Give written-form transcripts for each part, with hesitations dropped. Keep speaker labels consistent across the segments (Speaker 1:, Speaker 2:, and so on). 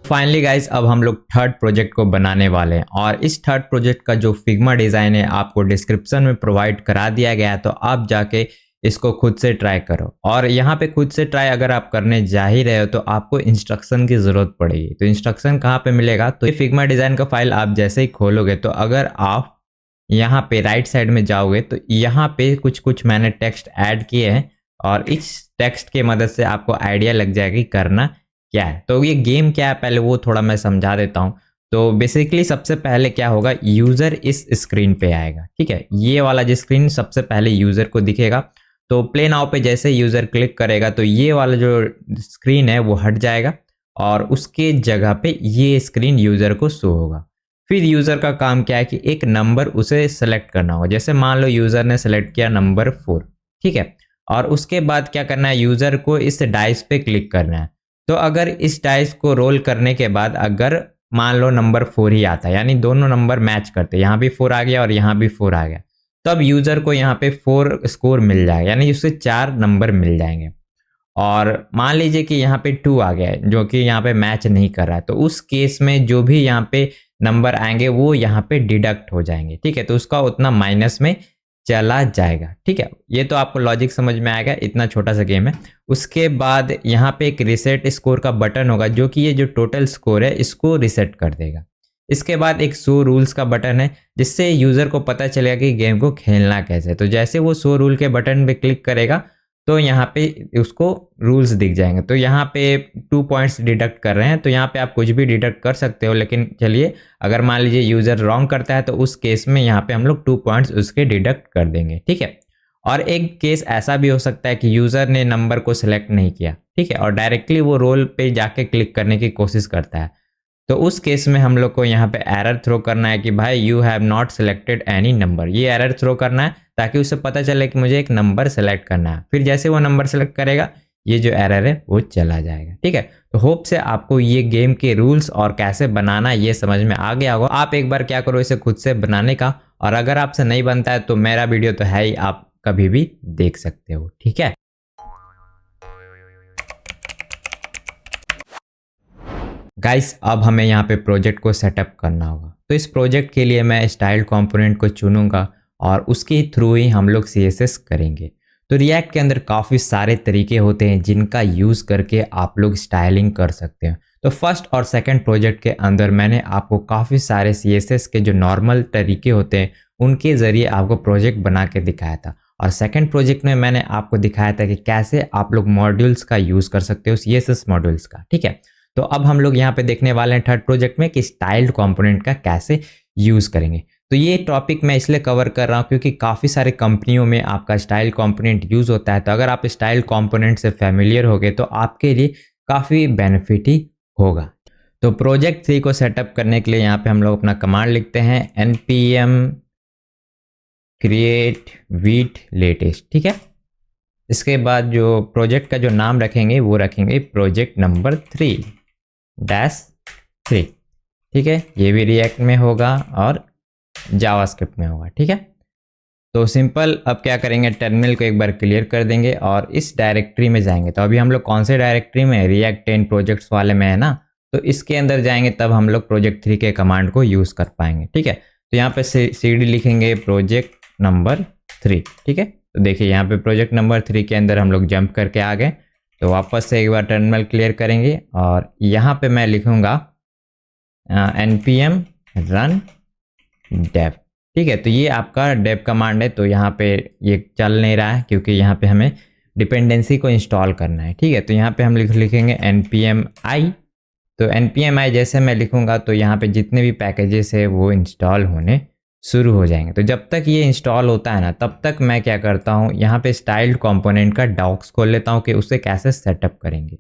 Speaker 1: Finally guys, अब हम लोग थर्ड प्रोजेक्ट को बनाने वाले हैं और इस थर्ड प्रोजेक्ट का जो फिग्मा डिज़ाइन है आपको डिस्क्रिप्शन में प्रोवाइड करा दिया गया है, तो आप जाके इसको खुद से ट्राई करो। और यहाँ पे खुद से ट्राई अगर आप करने जा ही रहे हो तो आपको इंस्ट्रक्शन की ज़रूरत पड़ेगी। तो इंस्ट्रक्शन कहाँ पे मिलेगा? तो ये फिग्मा डिज़ाइन का फाइल आप जैसे ही खोलोगे तो अगर आप यहाँ पे राइट साइड में जाओगे तो यहाँ पे कुछ कुछ मैंने टेक्स्ट ऐड किए हैं और इस टेक्स्ट के मदद से आपको आइडिया लग जाएगा कि करना क्या है। तो ये गेम क्या है पहले वो थोड़ा मैं समझा देता हूँ। तो बेसिकली सबसे पहले क्या होगा, यूज़र इस स्क्रीन पे आएगा, ठीक है। ये वाला जो स्क्रीन सबसे पहले यूज़र को दिखेगा। तो प्ले नाउ पे जैसे यूज़र क्लिक करेगा तो ये वाला जो स्क्रीन है वो हट जाएगा और उसके जगह पे ये स्क्रीन यूज़र को शो होगा। फिर यूज़र का काम क्या है कि एक नंबर उसे सेलेक्ट करना होगा। जैसे मान लो यूज़र ने सेलेक्ट किया नंबर 4, ठीक है। और उसके बाद क्या करना है, यूज़र को इस डाइस पे क्लिक करना है। तो अगर इस डाइस को रोल करने के बाद अगर मान लो नंबर 4 ही आता है, यानी दोनों नंबर मैच करते, यहाँ भी 4 आ गया और यहाँ भी 4 आ गया, तब यूज़र को यहाँ पे 4 स्कोर मिल जाएगा, यानी उससे 4 नंबर मिल जाएंगे। और मान लीजिए कि यहाँ पे 2 आ गया है जो कि यहाँ पे मैच नहीं कर रहा है, तो उस केस में जो भी यहाँ पे नंबर आएंगे वो यहाँ पे डिडक्ट हो जाएंगे, ठीक है। तो उसका उतना माइनस में चला जाएगा, ठीक है। ये तो आपको लॉजिक समझ में आएगा, इतना छोटा सा गेम है। उसके बाद यहाँ पे एक रिसेट स्कोर का बटन होगा जो कि ये जो टोटल स्कोर है इसको रिसेट कर देगा। इसके बाद एक शो रूल्स का बटन है जिससे यूज़र को पता चलेगा कि गेम को खेलना कैसे। तो जैसे वो शो रूल के बटन पे क्लिक करेगा तो यहाँ पे उसको रूल्स दिख जाएंगे। तो यहाँ पे 2 पॉइंट्स डिडक्ट कर रहे हैं, तो यहाँ पे आप कुछ भी डिडक्ट कर सकते हो, लेकिन चलिए अगर मान लीजिए यूज़र रॉन्ग करता है तो उस केस में यहाँ पे हम लोग 2 पॉइंट्स उसके डिडक्ट कर देंगे, ठीक है। और एक केस ऐसा भी हो सकता है कि यूज़र ने नंबर को सिलेक्ट नहीं किया, ठीक है, और डायरेक्टली वो रोल पे जाके क्लिक करने की कोशिश करता है। तो उस केस में हम लोग को यहाँ पे एरर थ्रो करना है कि भाई you have not selected any number, ये एरर थ्रो करना है ताकि उसे पता चले कि मुझे एक नंबर सेलेक्ट करना है। फिर जैसे वो नंबर सेलेक्ट करेगा ये जो एरर है वो चला जाएगा, ठीक है। तो होप से आपको ये गेम के रूल्स और कैसे बनाना ये समझ में आ गया होगा। आप एक बार क्या करो इसे खुद से बनाने का, और अगर आपसे नहीं बनता है तो मेरा वीडियो तो है ही, आप कभी भी देख सकते हो, ठीक है। गाइस, अब हमें यहाँ पे प्रोजेक्ट को सेटअप करना होगा। तो इस प्रोजेक्ट के लिए मैं स्टाइल कंपोनेंट को चुनूंगा और उसके थ्रू ही हम लोग CSS करेंगे। तो रिएक्ट के अंदर काफ़ी सारे तरीके होते हैं जिनका यूज़ करके आप लोग स्टाइलिंग कर सकते हैं। तो फर्स्ट और सेकंड प्रोजेक्ट के अंदर मैंने आपको काफ़ी सारे CSS के जो नॉर्मल तरीके होते हैं उनके ज़रिए आपको प्रोजेक्ट बना के दिखाया था। और सेकंड प्रोजेक्ट में मैंने आपको दिखाया था कि कैसे आप लोग मॉड्यूल्स का यूज़ कर सकते हो, CSS मॉड्यूल्स का, ठीक है। तो अब हम लोग यहाँ पे देखने वाले हैं थर्ड प्रोजेक्ट में कि स्टाइल्ड कंपोनेंट का कैसे यूज़ करेंगे। तो ये टॉपिक मैं इसलिए कवर कर रहा हूँ क्योंकि काफ़ी सारे कंपनियों में आपका स्टाइल कंपोनेंट यूज़ होता है। तो अगर आप स्टाइल कंपोनेंट से फैमिलियर हो गए तो आपके लिए काफ़ी बेनिफिट ही होगा। तो प्रोजेक्ट 3 को सेटअप करने के लिए यहाँ पे हम लोग अपना कमांड लिखते हैं npm create with latest, ठीक है। इसके बाद जो प्रोजेक्ट का जो नाम रखेंगे वो रखेंगे प्रोजेक्ट नंबर 3-3, ठीक है। ये भी रिएक्ट में होगा और जावास्क्रिप्ट में होगा, ठीक है। तो सिंपल अब क्या करेंगे, टर्मिनल को एक बार क्लियर कर देंगे और इस डायरेक्टरी में जाएंगे। तो अभी हम लोग कौन से डायरेक्टरी में, रिएक्ट 10 प्रोजेक्ट्स वाले में है ना, तो इसके अंदर जाएंगे तब हम लोग प्रोजेक्ट 3 के कमांड को यूज़ कर पाएंगे, ठीक है। तो यहाँ पे CD लिखेंगे प्रोजेक्ट नंबर 3, ठीक है। तो देखिए यहाँ पे प्रोजेक्ट नंबर 3 के अंदर हम लोग जंप करके आ गए। तो वापस से एक बार टर्मिनल क्लियर करेंगे और यहाँ पे मैं लिखूँगा npm run dev, ठीक है। तो ये आपका डेव कमांड है। तो यहाँ पे ये चल नहीं रहा है क्योंकि यहाँ पे हमें डिपेंडेंसी को इंस्टॉल करना है, ठीक है। तो यहाँ पे हम लिखेंगे npm i। तो npm i जैसे मैं लिखूँगा तो यहाँ पे जितने भी पैकेजेस है वो इंस्टॉल होने शुरू हो जाएंगे। तो जब तक ये इंस्टॉल होता है ना तब तक मैं क्या करता हूँ, यहाँ पे स्टाइल्ड कंपोनेंट का डॉक्स खोल लेता हूँ कि उसे कैसे सेटअप करेंगे।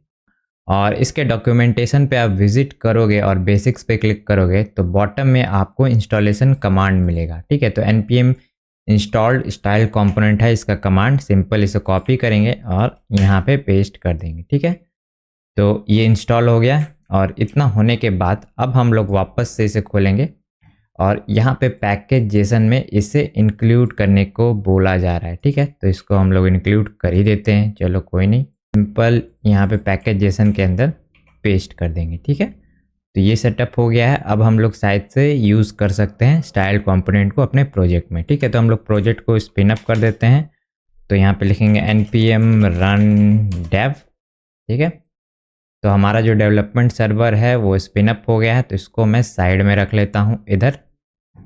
Speaker 1: और इसके डॉक्यूमेंटेशन पे आप विजिट करोगे और बेसिक्स पे क्लिक करोगे तो बॉटम में आपको इंस्टॉलेशन कमांड मिलेगा, ठीक है। तो npm इंस्टॉल्ड स्टाइल कंपोनेंट है इसका कमांड, सिंपल इसे कॉपी करेंगे और यहाँ पे पेस्ट कर देंगे, ठीक है। तो ये इंस्टॉल हो गया और इतना होने के बाद अब हम लोग वापस से इसे खोलेंगे और यहाँ पे पैकेज जेसन में इसे इंक्लूड करने को बोला जा रहा है, ठीक है। तो इसको हम लोग इंक्लूड कर ही देते हैं, चलो कोई नहीं, सिंपल यहाँ पे पैकेज जेसन के अंदर पेस्ट कर देंगे, ठीक है। तो ये सेटअप हो गया है। अब हम लोग शायद से यूज़ कर सकते हैं स्टाइल कंपोनेंट को अपने प्रोजेक्ट में। ठीक है, तो हम लोग प्रोजेक्ट को स्पिन अप कर देते हैं। तो यहाँ पे लिखेंगे npm run dev। ठीक है, तो हमारा जो डेवलपमेंट सर्वर है वो स्पिन अप हो गया है। तो इसको मैं साइड में रख लेता हूँ इधर।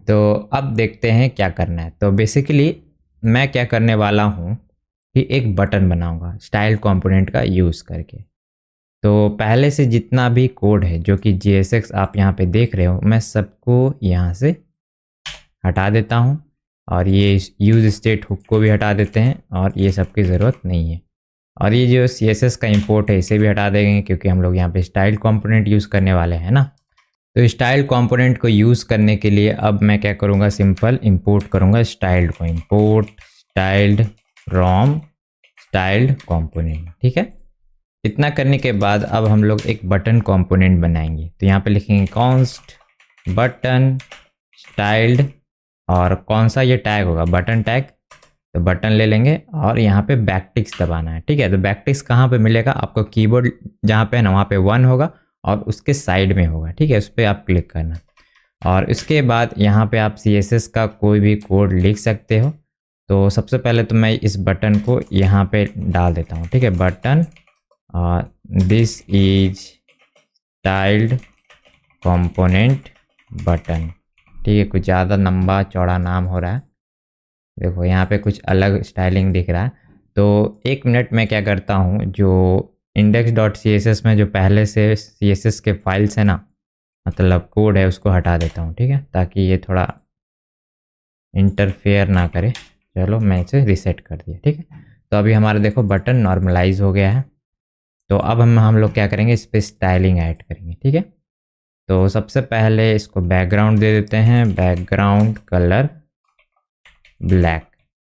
Speaker 1: तो अब देखते हैं क्या करना है। तो बेसिकली मैं क्या करने वाला हूँ कि एक बटन बनाऊंगा स्टाइल कंपोनेंट का यूज़ करके। तो पहले से जितना भी कोड है जो कि JSX आप यहाँ पे देख रहे हो, मैं सबको यहाँ से हटा देता हूँ और ये यूज स्टेट हुक को भी हटा देते हैं और ये सब की ज़रूरत नहीं है। और ये जो CSS का इंपोर्ट है इसे भी हटा देंगे क्योंकि हम लोग यहाँ पे स्टाइल कंपोनेंट यूज़ करने वाले हैं ना। तो स्टाइल कंपोनेंट को यूज़ करने के लिए अब मैं क्या करूँगा, सिंपल इंपोर्ट करूँगा स्टाइल्ड को। Import styled from styled component. ठीक है, इतना करने के बाद अब हम लोग एक बटन कंपोनेंट बनाएंगे। तो यहाँ पे लिखेंगे कॉन्स्ट बटन स्टाइल्ड और कौन सा ये टैग होगा, बटन टैग। तो बटन ले लेंगे और यहाँ पे बैकटिक्स दबाना है। ठीक है, तो बैकटिक्स कहाँ पे मिलेगा आपको, कीबोर्ड जहाँ पे है ना वहाँ पे 1 होगा और उसके साइड में होगा। ठीक है, उस पर आप क्लिक करना और इसके बाद यहाँ पे आप CSS का कोई भी कोड लिख सकते हो। तो सबसे पहले तो मैं इस बटन को यहाँ पे डाल देता हूँ। ठीक है, button this is styled component button. ठीक है, कुछ ज़्यादा लंबा चौड़ा नाम हो रहा है, देखो यहाँ पे कुछ अलग स्टाइलिंग दिख रहा है। तो 1 मिनट में क्या करता हूँ, जो index.css में जो पहले से CSS के फाइल्स है ना, मतलब कोड है, उसको हटा देता हूँ। ठीक है, ताकि ये थोड़ा इंटरफेयर ना करे। चलो मैं इसे रीसेट कर दिया। ठीक है, तो अभी हमारा देखो बटन नॉर्मलाइज हो गया है। तो अब हम लोग क्या करेंगे, इस पर स्टाइलिंग ऐड करेंगे। ठीक है, तो सबसे पहले इसको बैकग्राउंड दे देते हैं, बैकग्राउंड कलर ब्लैक।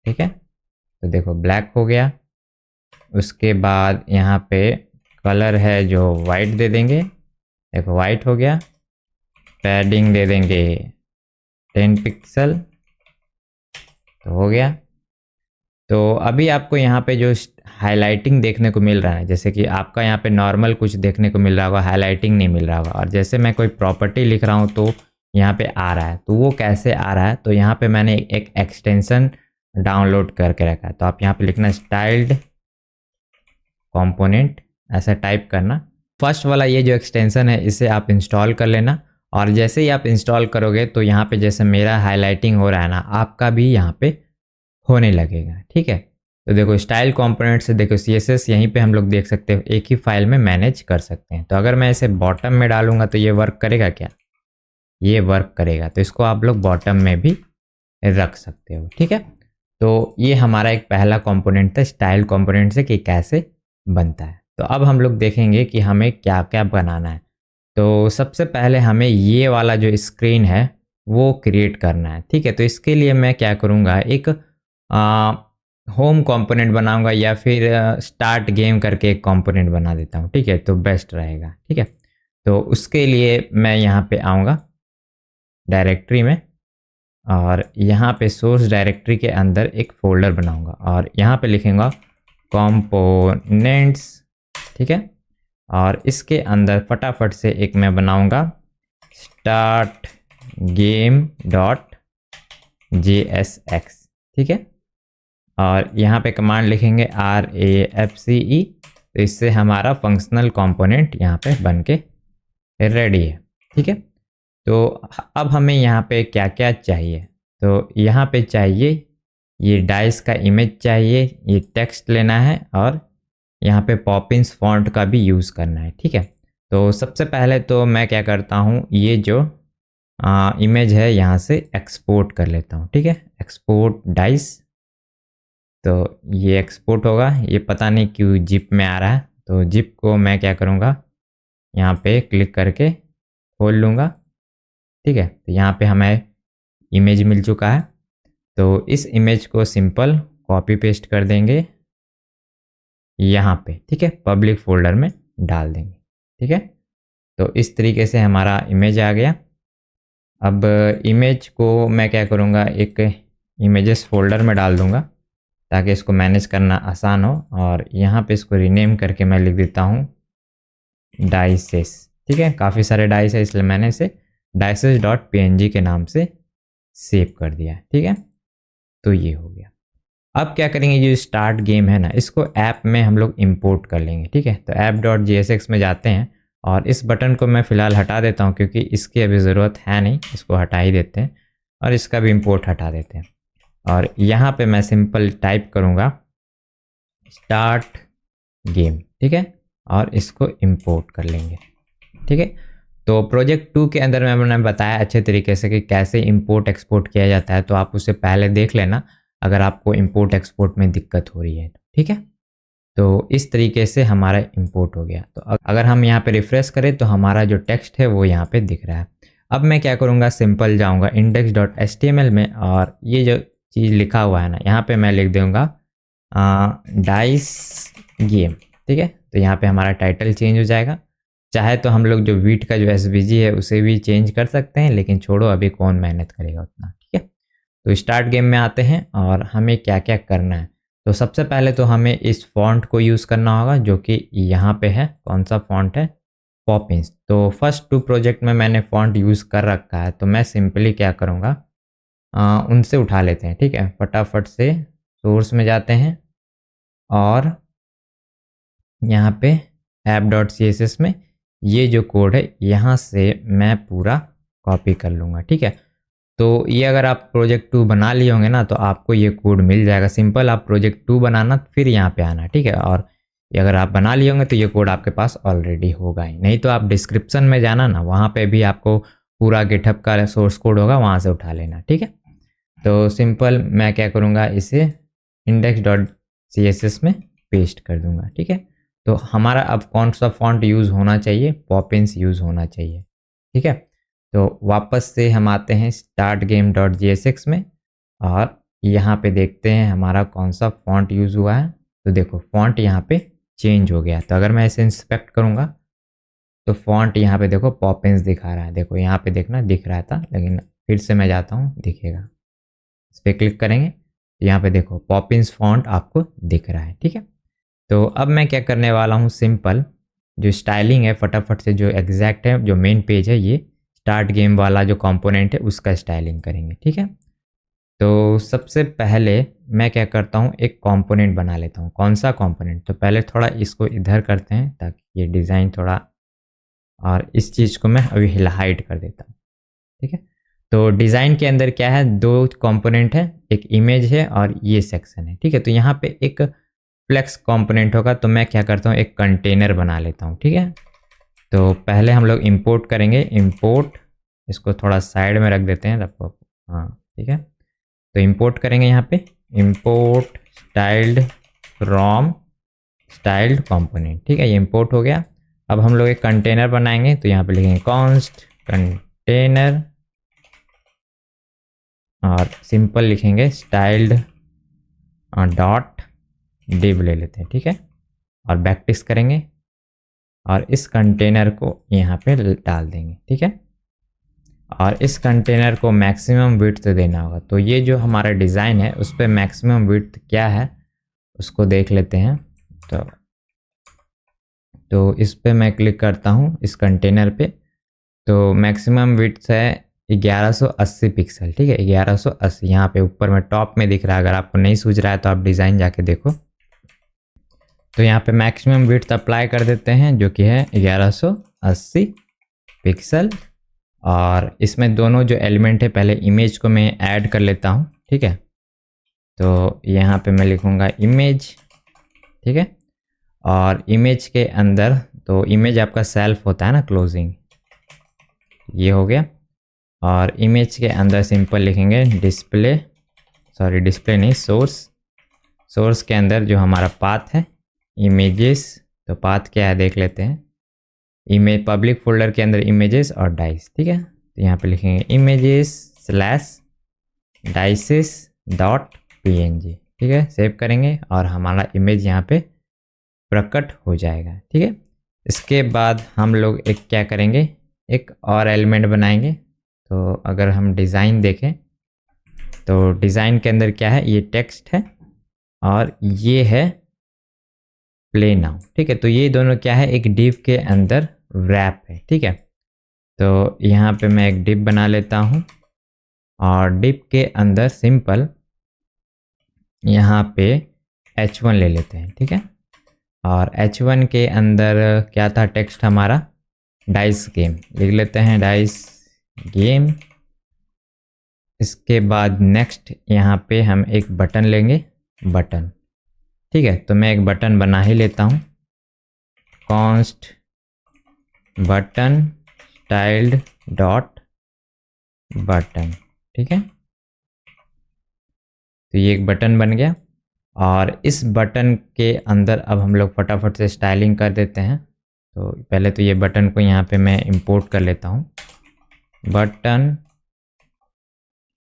Speaker 1: ठीक है, तो देखो ब्लैक हो गया। उसके बाद यहाँ पे कलर है जो वाइट दे देंगे, देखो वाइट हो गया। पैडिंग दे देंगे 10 पिक्सल, तो हो गया। तो अभी आपको यहाँ पे जो हाईलाइटिंग देखने को मिल रहा है, जैसे कि आपका यहाँ पे नॉर्मल कुछ देखने को मिल रहा होगा, हाईलाइटिंग नहीं मिल रहा होगा। और जैसे मैं कोई प्रॉपर्टी लिख रहा हूँ तो यहाँ पे आ रहा है। तो वो कैसे आ रहा है, तो यहाँ पे मैंने एक एक्सटेंशन डाउनलोड करके रखा है। तो आप यहाँ पे लिखना स्टाइल्ड कंपोनेंट, ऐसा टाइप करना। फर्स्ट वाला ये जो एक्सटेंशन है इसे आप इंस्टॉल कर लेना। और जैसे ही आप इंस्टॉल करोगे तो यहाँ पे जैसे मेरा हाईलाइटिंग हो रहा है ना, आपका भी यहाँ पे होने लगेगा। ठीक है, तो देखो स्टाइल कंपोनेंट से देखो CSS यहीं पे हम लोग देख सकते हो, एक ही फाइल में मैनेज कर सकते हैं। तो अगर मैं इसे बॉटम में डालूंगा तो ये वर्क करेगा क्या, ये वर्क करेगा। तो इसको आप लोग बॉटम में भी रख सकते हो। ठीक है, तो ये हमारा एक पहला कंपोनेंट था स्टाइल कंपोनेंट से कि कैसे बनता है। तो अब हम लोग देखेंगे कि हमें क्या क्या बनाना है। तो सबसे पहले हमें ये वाला जो स्क्रीन है वो क्रिएट करना है। ठीक है, तो इसके लिए मैं क्या करूँगा, एक होम कंपोनेंट बनाऊंगा या फिर स्टार्ट गेम करके एक कंपोनेंट बना देता हूँ। ठीक है, तो बेस्ट रहेगा। ठीक है, तो उसके लिए मैं यहाँ पे आऊँगा डायरेक्टरी में और यहाँ पे सोर्स डायरेक्टरी के अंदर एक फोल्डर बनाऊंगा और यहाँ पे लिखूंगा कंपोनेंट्स। ठीक है, और इसके अंदर फटाफट से एक मैं बनाऊंगा स्टार्ट गेम डॉट JSX। ठीक है, और यहाँ पे कमांड लिखेंगे RAFCE। तो इससे हमारा फंक्शनल कंपोनेंट यहाँ पे बन के रेडी है। ठीक है, तो अब हमें यहाँ पे क्या क्या चाहिए, तो यहाँ पे चाहिए ये डाइस का इमेज चाहिए, ये टेक्स्ट लेना है और यहाँ पे पॉपिंस फॉन्ट का भी यूज़ करना है। ठीक है, तो सबसे पहले तो मैं क्या करता हूँ, ये जो इमेज है यहाँ से एक्सपोर्ट कर लेता हूँ। ठीक है, एक्सपोर्ट डाइस। तो ये एक्सपोर्ट होगा, ये पता नहीं क्यों जिप में आ रहा है। तो जिप को मैं क्या करूँगा, यहाँ पे क्लिक करके खोल लूँगा। ठीक है, तो यहाँ पे हमें इमेज मिल चुका है। तो इस इमेज को सिंपल कॉपी पेस्ट कर देंगे यहाँ पे। ठीक है, पब्लिक फोल्डर में डाल देंगे। ठीक है, तो इस तरीके से हमारा इमेज आ गया। अब इमेज को मैं क्या करूँगा, एक इमेजेस फोल्डर में डाल दूँगा ताकि इसको मैनेज करना आसान हो। और यहाँ पे इसको रीनेम करके मैं लिख देता हूँ डाइसेस। ठीक है, काफ़ी सारे डाइस है इसलिए मैंने इसे dices.png के नाम से सेव कर दिया है। ठीक है, तो ये हो गया। अब क्या करेंगे, जो स्टार्ट गेम है ना, इसको ऐप में हम लोग इंपोर्ट कर लेंगे। ठीक है, तो app.jsx में जाते हैं और इस बटन को मैं फ़िलहाल हटा देता हूँ क्योंकि इसकी अभी ज़रूरत है नहीं, इसको हटा ही देते हैं और इसका भी इंपोर्ट हटा देते हैं। और यहाँ पे मैं सिंपल टाइप करूँगा स्टार्ट गेम। ठीक है, और इसको इंपोर्ट कर लेंगे। ठीक है, तो प्रोजेक्ट 2 के अंदर मैंने बताया अच्छे तरीके से कि कैसे इंपोर्ट एक्सपोर्ट किया जाता है, तो आप उसे पहले देख लेना अगर आपको इंपोर्ट एक्सपोर्ट में दिक्कत हो रही है। ठीक है, तो इस तरीके से हमारा इंपोर्ट हो गया। तो अगर हम यहाँ पे रिफ्रेश करें तो हमारा जो टेक्स्ट है वो यहाँ पे दिख रहा है। अब मैं क्या करूँगा, सिंपल जाऊँगा index.html में और ये जो चीज़ लिखा हुआ है ना, यहाँ पे मैं लिख दूँगा डाइस गेम। ठीक है, तो यहाँ पे हमारा टाइटल चेंज हो जाएगा। चाहे तो हम लोग जो वीट का जो एसवीजी है उसे भी चेंज कर सकते हैं, लेकिन छोड़ो, अभी कौन मेहनत करेगा उतना। ठीक है, तो स्टार्ट गेम में आते हैं और हमें क्या क्या करना है। तो सबसे पहले तो हमें इस फॉन्ट को यूज़ करना होगा जो कि यहाँ पे है। कौन सा फॉन्ट है, पॉपिंस। तो फर्स्ट 2 प्रोजेक्ट में मैंने फॉन्ट यूज़ कर रखा है, तो मैं सिंपली क्या करूँगा, उनसे उठा लेते हैं। ठीक है, फटाफट से सोर्स में जाते हैं और यहाँ पे app.css में ये जो कोड है यहाँ से मैं पूरा कॉपी कर लूँगा। ठीक है, तो ये अगर आप प्रोजेक्ट 2 बना लिए होंगे ना तो आपको ये कोड मिल जाएगा। सिंपल आप प्रोजेक्ट 2 बनाना फिर यहाँ पे आना। ठीक है, और ये अगर आप बना लिए होंगे तो ये कोड आपके पास ऑलरेडी होगा ही, नहीं तो आप डिस्क्रिप्शन में जाना ना, वहाँ पे भी आपको पूरा गिटहब का सोर्स कोड होगा, वहाँ से उठा लेना। ठीक है, तो सिंपल मैं क्या करूँगा, इसे index.css में पेस्ट कर दूँगा। ठीक है, तो हमारा अब कौन सा फॉन्ट यूज़ होना चाहिए, पॉपिंस यूज़ होना चाहिए। ठीक है, तो वापस से हम आते हैं startgame.jsx में और यहाँ पे देखते हैं हमारा कौन सा फॉन्ट यूज़ हुआ है। तो देखो फॉन्ट यहाँ पे चेंज हो गया। तो अगर मैं इसे इंस्पेक्ट करूँगा तो फॉन्ट यहाँ पे देखो पॉपिंस दिखा रहा है। देखो यहाँ पे देखना दिख रहा था, लेकिन फिर से मैं जाता हूँ, दिखेगा। इस पर क्लिक करेंगे तो यहाँ पे देखो पॉपिंस फॉन्ट आपको दिख रहा है। ठीक है, तो अब मैं क्या करने वाला हूँ, सिंपल जो स्टाइलिंग है फटाफट से, जो एग्जैक्ट है, जो मेन पेज है, ये स्टार्ट गेम वाला जो कंपोनेंट है उसका स्टाइलिंग करेंगे। ठीक है, तो सबसे पहले मैं क्या करता हूँ, एक कंपोनेंट बना लेता हूँ। कौन सा कंपोनेंट, तो पहले थोड़ा इसको इधर करते हैं ताकि ये डिज़ाइन थोड़ा, और इस चीज़ को मैं अभी हाइड कर देता हूँ। ठीक है, तो डिज़ाइन के अंदर क्या है, 2 कंपोनेंट है, एक इमेज है और ये सेक्शन है। ठीक है, तो यहाँ पे एक फ्लेक्स कंपोनेंट होगा, तो मैं क्या करता हूँ, एक कंटेनर बना लेता हूँ। ठीक है, तो पहले हम लोग इंपोर्ट करेंगे। इंपोर्ट, इसको थोड़ा साइड में रख देते हैं, हाँ ठीक है, तो इंपोर्ट करेंगे यहाँ पे import styled from styled component. ठीक है, ये इंपोर्ट हो गया। अब हम लोग एक कंटेनर बनाएंगे, तो यहाँ पे लिखेंगे कॉन्स्ट कंटेनर और सिंपल लिखेंगे स्टाइल्ड डॉट डिव ले लेते हैं। ठीक है, और बैकटिक करेंगे और इस कंटेनर को यहाँ पे डाल देंगे। ठीक है, और इस कंटेनर को मैक्सिमम विड्थ देना होगा। तो ये जो हमारा डिज़ाइन है उस पर मैक्सिमम विड्थ क्या है उसको देख लेते हैं। तो इस पे मैं क्लिक करता हूँ इस कंटेनर पे, तो मैक्सिमम विड्थ है 1180 पिक्सल। ठीक है, 1180 यहाँ पे ऊपर में टॉप में दिख रहा है। अगर आपको नहीं सूझ रहा है तो आप डिज़ाइन जाके देखो। तो यहाँ पे मैक्सिमम विड्थ अप्लाई कर देते हैं जो कि है 1180 पिक्सल। और इसमें दोनों जो एलिमेंट है, पहले इमेज को मैं ऐड कर लेता हूँ। ठीक है, तो यहाँ पे मैं लिखूँगा इमेज। ठीक है, और इमेज के अंदर, तो इमेज आपका सेल्फ होता है ना, क्लोजिंग, ये हो गया। और इमेज के अंदर सिंपल लिखेंगे डिस्प्ले, सॉरी डिस्प्ले नहीं, सोर्स के अंदर जो हमारा पाथ है इमेजेस, तो पाथ क्या है देख लेते हैं। इमेज पब्लिक फोल्डर के अंदर इमेजेस और डाइस। ठीक है, तो यहाँ पे लिखेंगे images/dices.png। ठीक है, सेव करेंगे और हमारा इमेज यहाँ पे प्रकट हो जाएगा। ठीक है, इसके बाद हम लोग एक क्या करेंगे, एक और एलिमेंट बनाएंगे। तो अगर हम डिज़ाइन देखें तो डिज़ाइन के अंदर क्या है, ये टेक्स्ट है और ये है प्ले नाउ। ठीक है, तो ये दोनों क्या है, एक डिव के अंदर wrap है, ठीक है। तो यहाँ पे मैं एक div बना लेता हूँ और div के अंदर सिंपल यहाँ पे h1 ले लेते हैं, ठीक है। और h1 के अंदर क्या था टेक्स्ट हमारा, डाइस गेम लिख लेते हैं, डाइस गेम। इसके बाद नेक्स्ट यहाँ पे हम एक बटन लेंगे, बटन, ठीक है। तो मैं एक बटन बना ही लेता हूँ, const button styled dot button, ठीक है। तो ये एक बटन बन गया और इस बटन के अंदर अब हम लोग फटाफट से स्टाइलिंग कर देते हैं। तो पहले तो ये बटन को यहाँ पे मैं इंपोर्ट कर लेता हूँ, बटन,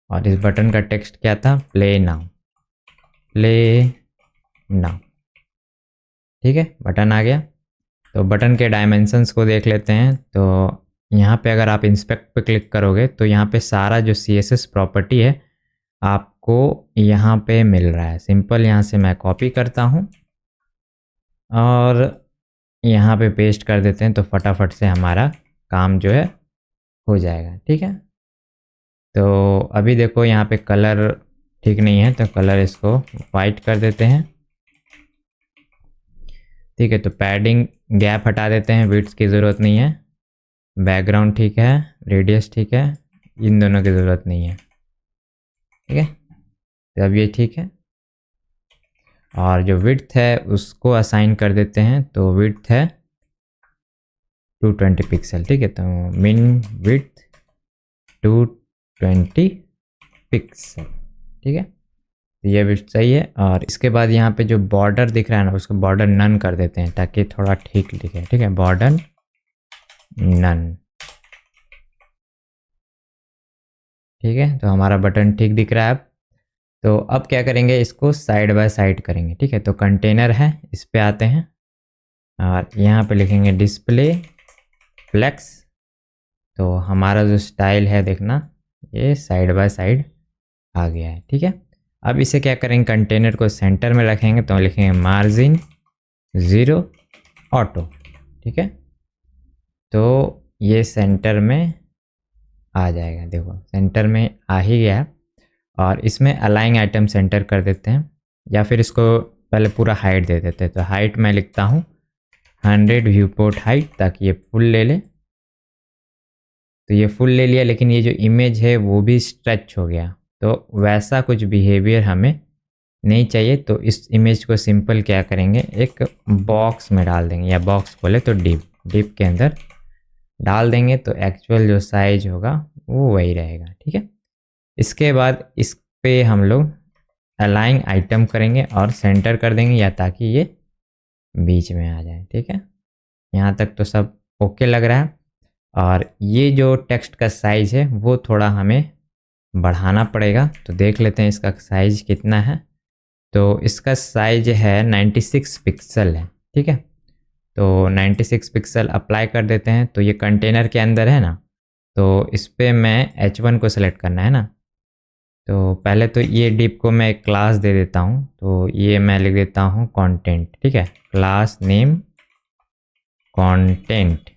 Speaker 1: और इस बटन का टेक्स्ट क्या था, प्ले नाउ, प्ले नाउ, ठीक है। बटन आ गया। तो बटन के डायमेंशंस को देख लेते हैं। तो यहाँ पे अगर आप इंस्पेक्ट पे क्लिक करोगे तो यहाँ पे सारा जो CSS प्रॉपर्टी है आपको यहाँ पे मिल रहा है। सिंपल यहाँ से मैं कॉपी करता हूँ और यहाँ पे पेस्ट कर देते हैं, तो फटाफट से हमारा काम जो है हो जाएगा, ठीक है। तो अभी देखो यहाँ पे कलर ठीक नहीं है, तो कलर इसको वाइट कर देते हैं, ठीक है। तो पैडिंग गैप हटा देते हैं, विड्थ की ज़रूरत नहीं है, बैकग्राउंड ठीक है, रेडियस ठीक है, इन दोनों की ज़रूरत नहीं है, ठीक है। तो अब ये ठीक है। और जो विड्थ है उसको असाइन कर देते हैं, तो विड्थ है 220 पिक्सल, ठीक है। तो मिन विड्थ 220 पिक्सल, ठीक है। तो ये भी सही है। और इसके बाद यहाँ पे जो बॉर्डर दिख रहा है ना, उसको बॉर्डर नन कर देते हैं ताकि थोड़ा ठीक दिखे, ठीक है। बॉर्डर नन, ठीक है। तो हमारा बटन ठीक दिख रहा है अब। तो अब क्या करेंगे, इसको साइड बाय साइड करेंगे, ठीक है। तो कंटेनर है, इस पे आते हैं और यहाँ पे लिखेंगे डिस्प्ले फ्लेक्स। तो हमारा जो स्टाइल है देखना, ये साइड बाय साइड आ गया है, ठीक है। अब इसे क्या करेंगे, कंटेनर को सेंटर में रखेंगे, तो लिखेंगे मार्जिन 0 ऑटो, ठीक है। तो ये सेंटर में आ जाएगा, देखो सेंटर में आ ही गया। और इसमें अलाइन आइटम सेंटर कर देते हैं, या फिर इसको पहले पूरा हाइट दे देते हैं। तो हाइट मैं लिखता हूँ 100 व्यू पोर्ट हाइट, ताकि ये फुल ले ले। तो ये फुल ले लिया, लेकिन ये जो इमेज है वो भी स्ट्रेच हो गया, तो वैसा कुछ बिहेवियर हमें नहीं चाहिए। तो इस इमेज को सिंपल क्या करेंगे, एक बॉक्स में डाल देंगे, या बॉक्स बोले तो डिप के अंदर डाल देंगे, तो एक्चुअल जो साइज होगा वो वही रहेगा, ठीक है। इसके बाद इस पे हम लोग अलाइन आइटम करेंगे और सेंटर कर देंगे, या ताकि ये बीच में आ जाए, ठीक है। यहाँ तक तो सब ओके लग रहा है। और ये जो टेक्स्ट का साइज़ है वो थोड़ा हमें बढ़ाना पड़ेगा, तो देख लेते हैं इसका साइज़ कितना है। तो इसका साइज है 96 पिक्सल है, ठीक है। तो 96 पिक्सल अप्लाई कर देते हैं। तो ये कंटेनर के अंदर है ना, तो इस पर मैं H1 को सेलेक्ट करना है ना। तो पहले तो ये डिप को मैं एक क्लास दे देता हूँ, तो ये मैं लिख देता हूँ कंटेंट, ठीक है। क्लास नेम कंटेंट,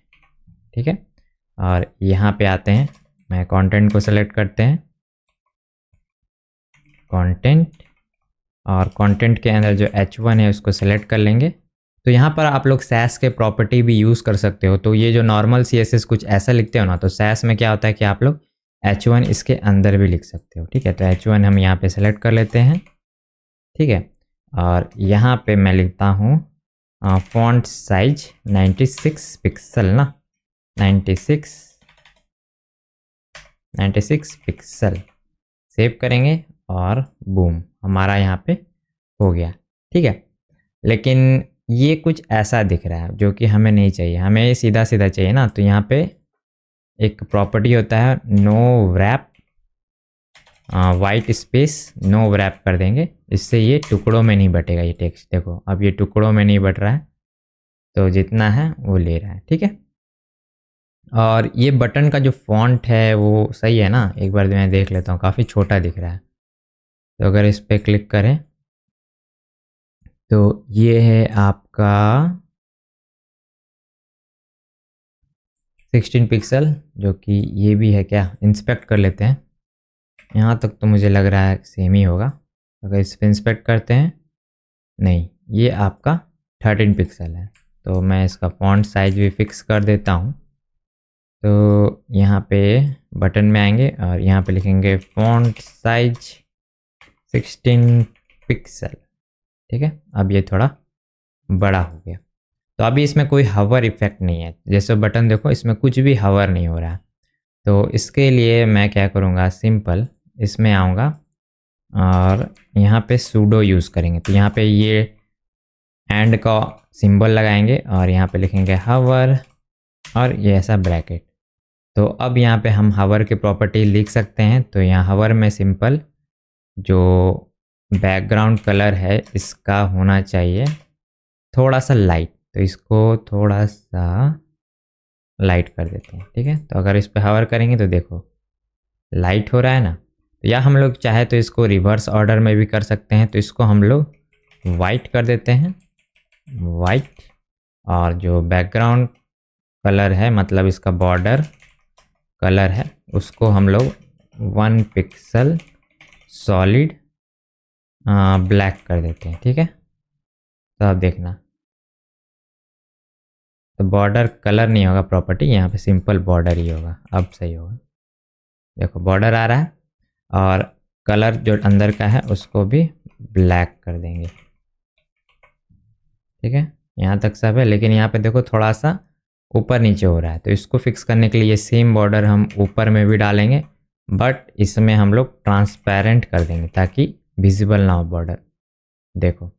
Speaker 1: ठीक है। और यहाँ पे आते हैं, मैं कंटेंट को सेलेक्ट करते हैं, कंटेंट, और कंटेंट के अंदर जो H1 है उसको सेलेक्ट कर लेंगे। तो यहाँ पर आप लोग सैस के प्रॉपर्टी भी यूज़ कर सकते हो। तो ये जो नॉर्मल CSS कुछ ऐसा लिखते हो ना, तो सैस में क्या होता है कि आप लोग H1 इसके अंदर भी लिख सकते हो, ठीक है। तो H1 हम यहाँ पे सेलेक्ट कर लेते हैं, ठीक है। और यहाँ पे मैं लिखता हूँ फॉन्ट साइज 96 पिक्सल ना, 96 पिक्सल, सेव करेंगे और बूम, हमारा यहाँ पे हो गया, ठीक है। लेकिन ये कुछ ऐसा दिख रहा है जो कि हमें नहीं चाहिए, हमें सीधा सीधा चाहिए ना। तो यहाँ पे एक प्रॉपर्टी होता है no wrap, white space no wrap कर देंगे, इससे ये टुकड़ों में नहीं बटेगा ये टेक्स्ट। देखो अब ये टुकड़ों में नहीं बट रहा है, तो जितना है वो ले रहा है, ठीक है। और ये बटन का जो फॉन्ट है वो सही है ना, एक बार मैं देख लेता हूँ, काफ़ी छोटा दिख रहा है। तो अगर इस पर क्लिक करें तो ये है आपका 16 पिक्सल, जो कि ये भी है क्या, इंस्पेक्ट कर लेते हैं। यहाँ तक तो मुझे लग रहा है सेम ही होगा। अगर इस पर इंस्पेक्ट करते हैं, नहीं, ये आपका 13 पिक्सल है। तो मैं इसका फॉन्ट साइज भी फिक्स कर देता हूँ। तो यहाँ पे बटन में आएंगे और यहाँ पे लिखेंगे फॉन्ट साइज 16 पिक्सल। ठीक है, अब ये थोड़ा बड़ा हो गया। तो अभी इसमें कोई हवर इफेक्ट नहीं है, जैसे बटन देखो इसमें कुछ भी हवर नहीं हो रहा है। तो इसके लिए मैं क्या करूँगा, सिंपल इसमें आऊँगा और यहाँ पे सूडो यूज़ करेंगे। तो यहाँ पे ये एंड का सिंबल लगाएंगे और यहाँ पे लिखेंगे हवर और ये ऐसा ब्रैकेट। तो अब यहाँ पे हम हवर की प्रॉपर्टी लिख सकते हैं। तो यहाँ हवर में सिंपल जो बैकग्राउंड कलर है इसका होना चाहिए थोड़ा सा लाइट, तो इसको थोड़ा सा लाइट कर देते हैं। ठीक है, तो अगर इस पर हवर करेंगे तो देखो लाइट हो रहा है ना। तो या हम लोग चाहे तो इसको रिवर्स ऑर्डर में भी कर सकते हैं। तो इसको हम लोग वाइट कर देते हैं, वाइट। और जो बैकग्राउंड कलर है, मतलब इसका बॉर्डर कलर है, उसको हम लोग 1 पिक्सल सॉलिड ब्लैक कर देते हैं। ठीक है, तो अब देखना, तो बॉर्डर कलर नहीं होगा प्रॉपर्टी, यहाँ पे सिंपल बॉर्डर ही होगा। अब सही होगा, देखो बॉर्डर आ रहा है और कलर जो अंदर का है उसको भी ब्लैक कर देंगे। ठीक है, यहाँ तक सब है, लेकिन यहाँ पे देखो थोड़ा सा ऊपर नीचे हो रहा है। तो इसको फिक्स करने के लिए ये सेम बॉर्डर हम ऊपर में भी डालेंगे, बट इसमें हम लोग ट्रांसपेरेंट कर देंगे ताकि विजिबल ना हो बॉर्डर। देखो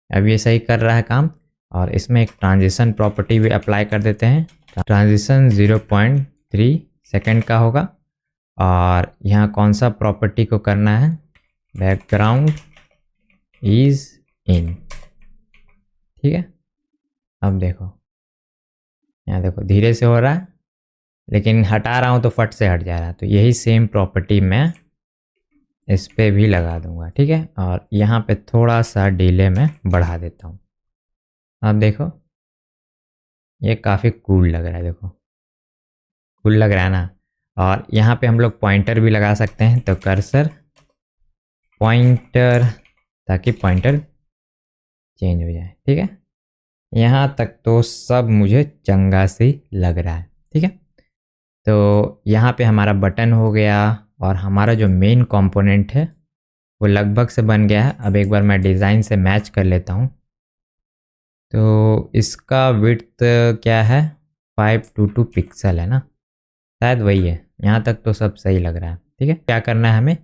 Speaker 1: अब ये सही कर रहा है काम। और इसमें एक ट्रांजिशन प्रॉपर्टी भी अप्लाई कर देते हैं। ट्रांजिशन 0.3 सेकेंड का होगा। और यहाँ कौन सा प्रॉपर्टी को करना है, बैकग्राउंड इज इन। ठीक है, अब देखो यहाँ देखो धीरे से हो रहा है, लेकिन हटा रहा हूँ तो फट से हट जा रहा है। तो यही सेम प्रॉपर्टी मैं इस पे भी लगा दूंगा। ठीक है, और यहाँ पे थोड़ा सा डिले में बढ़ा देता हूँ। अब देखो ये काफ़ी कूल लग रहा है, देखो कूल लग रहा है ना। और यहाँ पे हम लोग पॉइंटर भी लगा सकते हैं। तो कर्सर पॉइंटर, ताकि पॉइंटर चेंज हो जाए। ठीक है, यहाँ तक तो सब मुझे चंगा सी लग रहा है। ठीक है, तो यहाँ पे हमारा बटन हो गया और हमारा जो मेन कंपोनेंट है वो लगभग से बन गया है। अब एक बार मैं डिज़ाइन से मैच कर लेता हूँ। तो इसका विड्थ क्या है, 522 पिक्सल है ना, शायद वही है। यहाँ तक तो सब सही लग रहा है। ठीक है, क्या करना है हमें,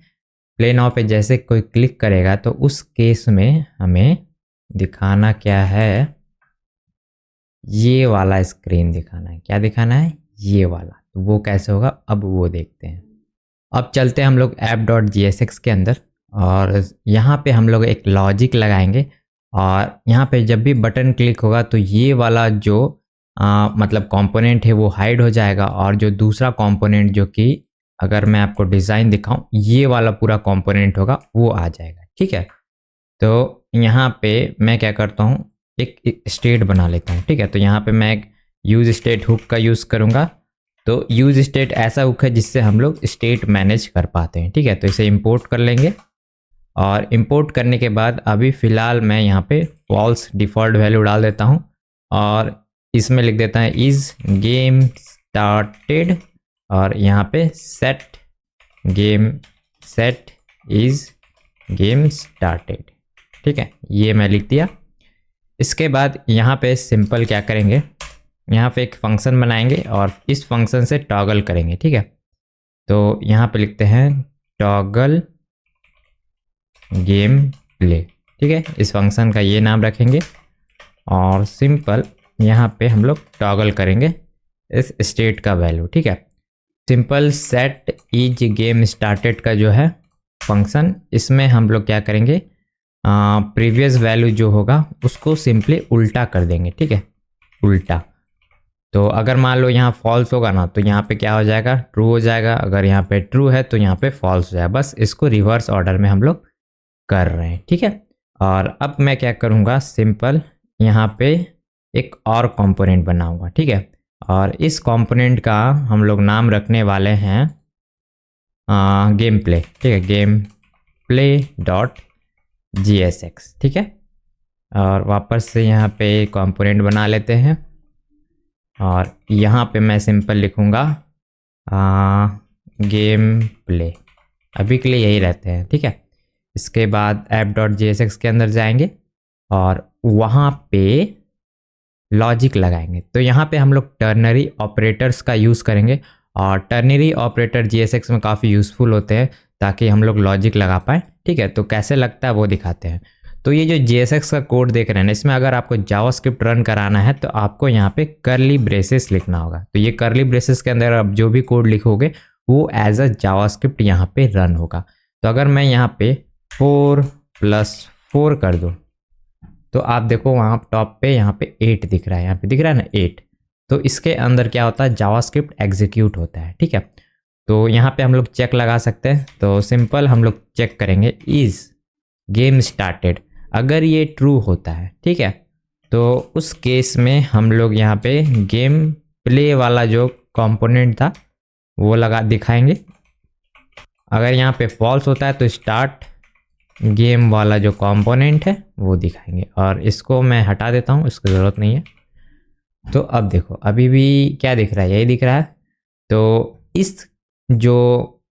Speaker 1: प्ले नाउ पे जैसे कोई क्लिक करेगा तो उस केस में हमें दिखाना क्या है, ये वाला स्क्रीन दिखाना है। क्या दिखाना है, ये वाला। तो वो कैसे होगा, अब वो देखते हैं। अब चलते हैं हम लोग app.jsx के अंदर और यहाँ पे हम लोग एक लॉजिक लगाएंगे। और यहाँ पे जब भी बटन क्लिक होगा तो ये वाला जो मतलब कंपोनेंट है वो हाइड हो जाएगा। और जो दूसरा कंपोनेंट, जो कि अगर मैं आपको डिज़ाइन दिखाऊं, ये वाला पूरा कंपोनेंट होगा, वो आ जाएगा। ठीक है, तो यहाँ पे मैं क्या करता हूँ, एक स्टेट बना लेता हूँ। ठीक है, तो यहाँ पे मैं एक यूज स्टेट हुक का यूज़ करूँगा। तो यूज स्टेट ऐसा हुक है जिससे हम लोग स्टेट मैनेज कर पाते हैं। ठीक है, तो इसे इंपोर्ट कर लेंगे और इंपोर्ट करने के बाद अभी फ़िलहाल मैं यहाँ पे फॉल्स डिफ़ॉल्ट वैल्यू डाल देता हूँ और इसमें लिख देता है इज़ गेम स्टार्टेड और यहाँ पे सेट इज़ गेम स्टार्टेड। ठीक है, ये मैं लिख दिया। इसके बाद यहाँ पे सिंपल क्या करेंगे, यहाँ पे एक फंक्शन बनाएंगे और इस फंक्शन से टॉगल करेंगे। ठीक है, तो यहाँ पे लिखते हैं टॉगल गेम प्ले। ठीक है, इस फंक्शन का ये नाम रखेंगे और सिंपल यहाँ पे हम लोग टॉगल करेंगे इस स्टेट का वैल्यू। ठीक है, simple set is game started का जो है फंक्शन, इसमें हम लोग क्या करेंगे, प्रीवियस वैल्यू जो होगा उसको सिंपली उल्टा कर देंगे। ठीक है, उल्टा। तो अगर मान लो यहाँ फॉल्स होगा ना, तो यहाँ पे क्या हो जाएगा, ट्रू हो जाएगा। अगर यहाँ पे ट्रू है तो यहाँ पे फॉल्स हो जाएगा। बस इसको रिवर्स ऑर्डर में हम लोग कर रहे हैं। ठीक है, और अब मैं क्या करूँगा, सिंपल यहाँ पे एक और कंपोनेंट बनाऊँगा। ठीक है, और इस कंपोनेंट का हम लोग नाम रखने वाले हैं गेम प्ले, ठीक है, गेम प्ले डॉट GSX, ठीक है। और वापस से यहाँ पे कंपोनेंट बना लेते हैं और यहाँ पे मैं सिंपल लिखूँगा गेम प्ले, अभी के लिए यही रहते हैं, ठीक है। इसके बाद app.jsx के अंदर जाएंगे और वहाँ पे लॉजिक लगाएंगे। तो यहाँ पे हम लोग टर्नरी ऑपरेटर्स का यूज़ करेंगे और टर्नरी ऑपरेटर GSX में काफ़ी यूज़फुल होते हैं ताकि हम लोग लॉजिक लगा पाएँ, ठीक है। तो कैसे लगता है वो दिखाते हैं। तो ये जो GSX का कोड देख रहे हैं, इसमें अगर आपको जावास्क्रिप्ट रन कराना है तो आपको यहाँ पे करली ब्रेसेस लिखना होगा। तो ये करली ब्रेसेस के अंदर आप जो भी कोड लिखोगे वो एज अ जावास्क्रिप्ट यहाँ पे रन होगा। तो अगर मैं यहाँ पे 4+4 कर दूँ तो आप देखो वहाँ टॉप पे यहाँ पे 8 दिख रहा है, यहाँ पे दिख रहा है ना 8। तो इसके अंदर क्या होता है, जावास्क्रिप्ट एग्जीक्यूट होता है, ठीक है। तो यहाँ पे हम लोग चेक लगा सकते हैं। तो सिंपल हम लोग चेक करेंगे इज गेम स्टार्टेड, अगर ये ट्रू होता है, ठीक है, तो उस केस में हम लोग यहाँ पे गेम प्ले वाला जो कंपोनेंट था वो लगा दिखाएंगे। अगर यहाँ पे फॉल्स होता है तो स्टार्ट गेम वाला जो कंपोनेंट है वो दिखाएंगे और इसको मैं हटा देता हूँ, इसकी ज़रूरत नहीं है। तो अब देखो अभी भी क्या दिख रहा है, यही दिख रहा है। तो इस जो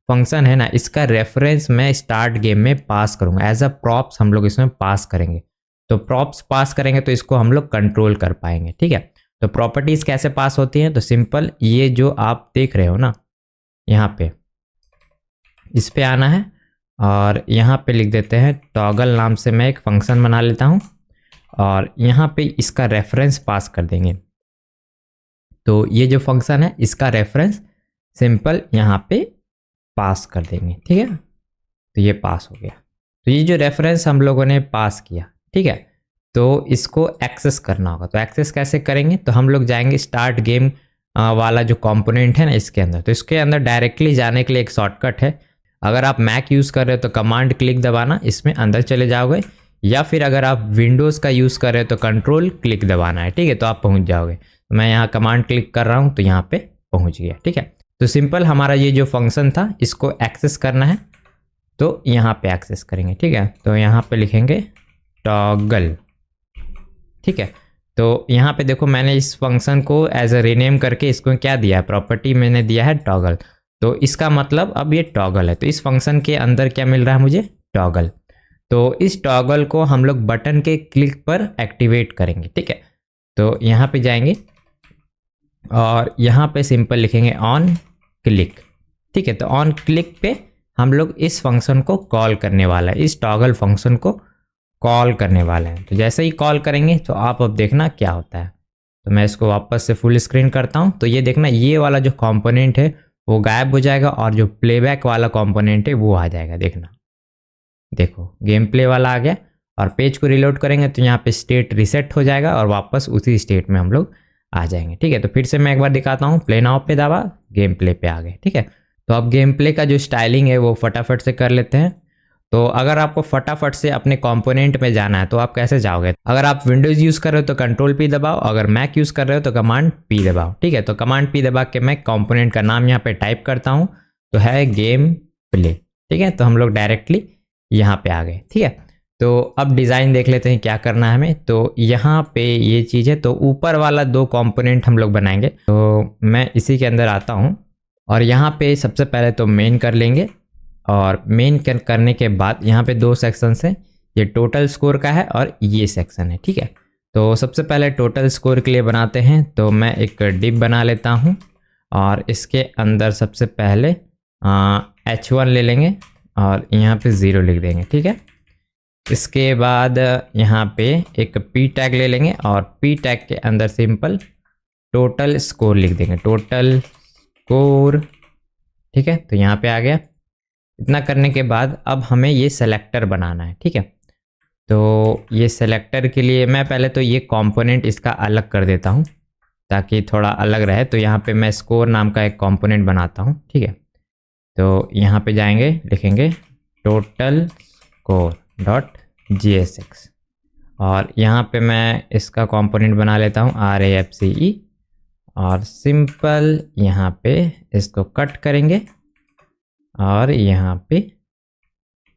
Speaker 1: फंक्शन है ना, इसका रेफरेंस मैं स्टार्ट गेम में पास करूँगा, एज अ प्रॉप्स हम लोग इसमें पास करेंगे। तो प्रॉप्स पास करेंगे तो इसको हम लोग कंट्रोल कर पाएंगे, ठीक है। तो प्रॉपर्टीज़ कैसे पास होती हैं, तो सिंपल ये जो आप देख रहे हो ना यहाँ पे, इस पे आना है और यहाँ पे लिख देते हैं टॉगल नाम से मैं एक फंक्शन बना लेता हूँ और यहाँ पे इसका रेफरेंस पास कर देंगे। तो ये जो फंक्शन है इसका रेफरेंस सिंपल यहाँ पे पास कर देंगे, ठीक है। तो ये पास हो गया। तो ये जो रेफरेंस हम लोगों ने पास किया, ठीक है, तो इसको एक्सेस करना होगा। तो एक्सेस कैसे करेंगे, तो हम लोग जाएंगे स्टार्ट गेम वाला जो कंपोनेंट है ना इसके अंदर। तो इसके अंदर डायरेक्टली जाने के लिए एक शॉर्टकट है। अगर आप मैक यूज़ कर रहे हो तो कमांड क्लिक दबाना, इसमें अंदर चले जाओगे, या फिर अगर आप विंडोज़ का यूज़ कर रहे हो तो कंट्रोल क्लिक दबाना है, ठीक है, तो आप पहुंच जाओगे। तो मैं यहाँ कमांड क्लिक कर रहा हूँ तो यहाँ पे पहुँच गया, ठीक है। तो सिंपल हमारा ये जो फंक्शन था इसको एक्सेस करना है, तो यहाँ पे एक्सेस करेंगे, ठीक है। तो यहाँ पे लिखेंगे टॉगल, ठीक है। तो यहाँ पे देखो मैंने इस फंक्शन को एज अ रीनेम करके इसको क्या दिया है, प्रॉपर्टी मैंने दिया है टॉगल। तो इसका मतलब अब ये टॉगल है। तो इस फंक्शन के अंदर क्या मिल रहा है मुझे, टॉगल। तो इस टॉगल को हम लोग बटन के क्लिक पर एक्टिवेट करेंगे, ठीक है। तो यहाँ पे जाएंगे और यहाँ पे सिंपल लिखेंगे ऑन क्लिक, ठीक है। तो ऑन क्लिक पे हम लोग इस फंक्शन को कॉल करने वाला है, इस टॉगल फंक्शन को कॉल करने वाले हैं। तो जैसे ही कॉल करेंगे तो आप अब देखना क्या होता है। तो मैं इसको वापस से फुल स्क्रीन करता हूँ। तो ये देखना ये वाला जो कंपोनेंट है वो गायब हो जाएगा और जो प्लेबैक वाला कंपोनेंट है वो आ जाएगा। देखना, देखो गेम प्ले वाला आ गया और पेज को रिलोड करेंगे तो यहाँ पे स्टेट रिसेट हो जाएगा और वापस उसी स्टेट में हम लोग आ जाएंगे, ठीक है। तो फिर से मैं एक बार दिखाता हूँ, प्ले नाउ पे दबा, गेम प्ले पे आ गए, ठीक है। तो अब गेम प्ले का जो स्टाइलिंग है वो फटाफट से कर लेते हैं। तो अगर आपको फटाफट से अपने कंपोनेंट में जाना है तो आप कैसे जाओगे, अगर आप विंडोज़ यूज़ कर रहे हो तो कंट्रोल पी दबाओ, अगर मैक यूज़ कर रहे हो तो कमांड पी दबाओ, ठीक है। तो कमांड पी दबा के मैं कंपोनेंट का नाम यहाँ पे टाइप करता हूँ, तो है गेम प्ले, ठीक है। तो हम लोग डायरेक्टली यहाँ पे आ गए, ठीक है। तो अब डिज़ाइन देख लेते हैं क्या करना है हमें। तो यहाँ पे ये चीज़ है, तो ऊपर वाला 2 कंपोनेंट हम लोग बनाएंगे। तो मैं इसी के अंदर आता हूँ और यहाँ पे सबसे पहले तो मेन कर लेंगे और मेन करने के बाद यहाँ पे 2 सेक्शंस हैं, ये टोटल स्कोर का है और ये सेक्शन है, ठीक है। तो सबसे पहले टोटल स्कोर के लिए बनाते हैं। तो मैं एक डिव बना लेता हूँ और इसके अंदर सबसे पहले H1 ले लेंगे और यहाँ पे 0 लिख देंगे, ठीक है। इसके बाद यहाँ पे एक P टैग ले लेंगे और P टैग के अंदर सिंपल टोटल स्कोर लिख देंगे, टोटल स्कोर, ठीक है। तो यहाँ पे आ गया। इतना करने के बाद अब हमें ये सेलेक्टर बनाना है, ठीक है। तो ये सेलेक्टर के लिए मैं पहले तो ये कंपोनेंट इसका अलग कर देता हूँ ताकि थोड़ा अलग रहे। तो यहाँ पे मैं स्कोर नाम का एक कंपोनेंट बनाता हूँ, ठीक है। तो यहाँ पे जाएंगे, लिखेंगे टोटल स्कोर डॉट GSX और यहाँ पे मैं इसका कंपोनेंट बना लेता हूँ RAFCE और सिंपल यहाँ पे इसको कट करेंगे और यहाँ पे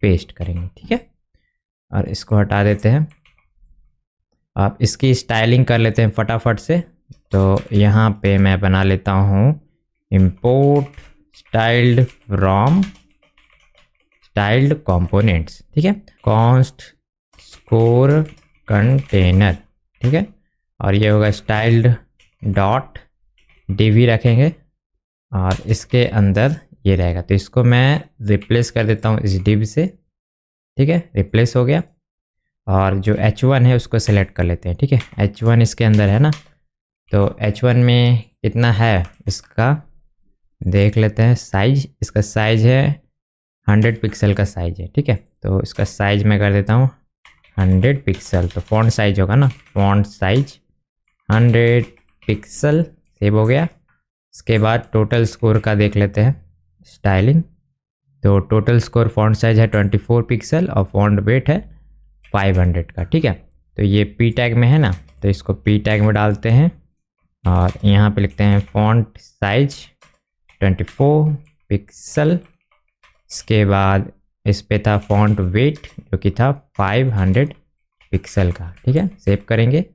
Speaker 1: पेस्ट करेंगे, ठीक है। और इसको हटा देते हैं। आप इसकी स्टाइलिंग कर लेते हैं फटाफट से। तो यहाँ पे मैं बना लेता हूँ import styled from styled components, ठीक है। const score container, ठीक है। और ये होगा styled डॉट div रखेंगे और इसके अंदर ये रहेगा। तो इसको मैं रिप्लेस कर देता हूँ इस div से, ठीक है। रिप्लेस हो गया। और जो h1 है उसको सेलेक्ट कर लेते हैं, ठीक है। h1 इसके अंदर है ना, तो h1 में कितना है इसका देख लेते हैं साइज। इसका साइज है 100 पिक्सल का साइज है, ठीक है। तो इसका साइज मैं कर देता हूँ 100 पिक्सल। तो फॉन्ट साइज होगा ना, फॉन्ट साइज 100 पिक्सल, सेव हो गया। इसके बाद टोटल स्कोर का देख लेते हैं स्टाइलिंग। तो टोटल स्कोर फॉन्ट साइज है 24 पिक्सल और फॉन्ट वेट है 500 का, ठीक है। तो ये पी टैग में है ना, तो इसको पी टैग में डालते हैं और यहाँ पे लिखते हैं फॉन्ट साइज 24 पिक्सल। इसके बाद इस पे था फॉन्ट वेट जो कि था 500 पिक्सल का, ठीक है। सेव करेंगे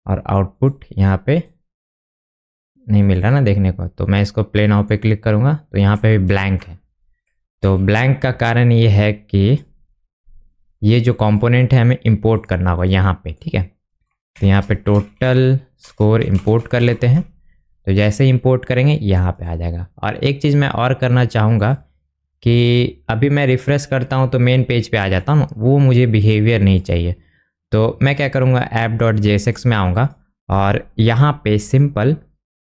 Speaker 1: और आउटपुट यहाँ पे नहीं मिल रहा ना देखने को, तो मैं इसको प्ले नाउ पे क्लिक करूँगा तो यहाँ पे भी ब्लैंक है। तो ब्लैंक का कारण ये है कि ये जो कंपोनेंट है हमें इंपोर्ट करना होगा यहाँ पे, ठीक है। तो यहाँ पे टोटल स्कोर इंपोर्ट कर लेते हैं। तो जैसे ही इंपोर्ट करेंगे यहाँ पे आ जाएगा। और एक चीज़ मैं और करना चाहूँगा कि अभी मैं रिफ़्रेश करता हूँ तो मेन पेज पे आ जाता हूँ, वो मुझे बिहेवियर नहीं चाहिए। तो मैं क्या करूँगा, app.jsx में आऊँगा और यहाँ पे सिंपल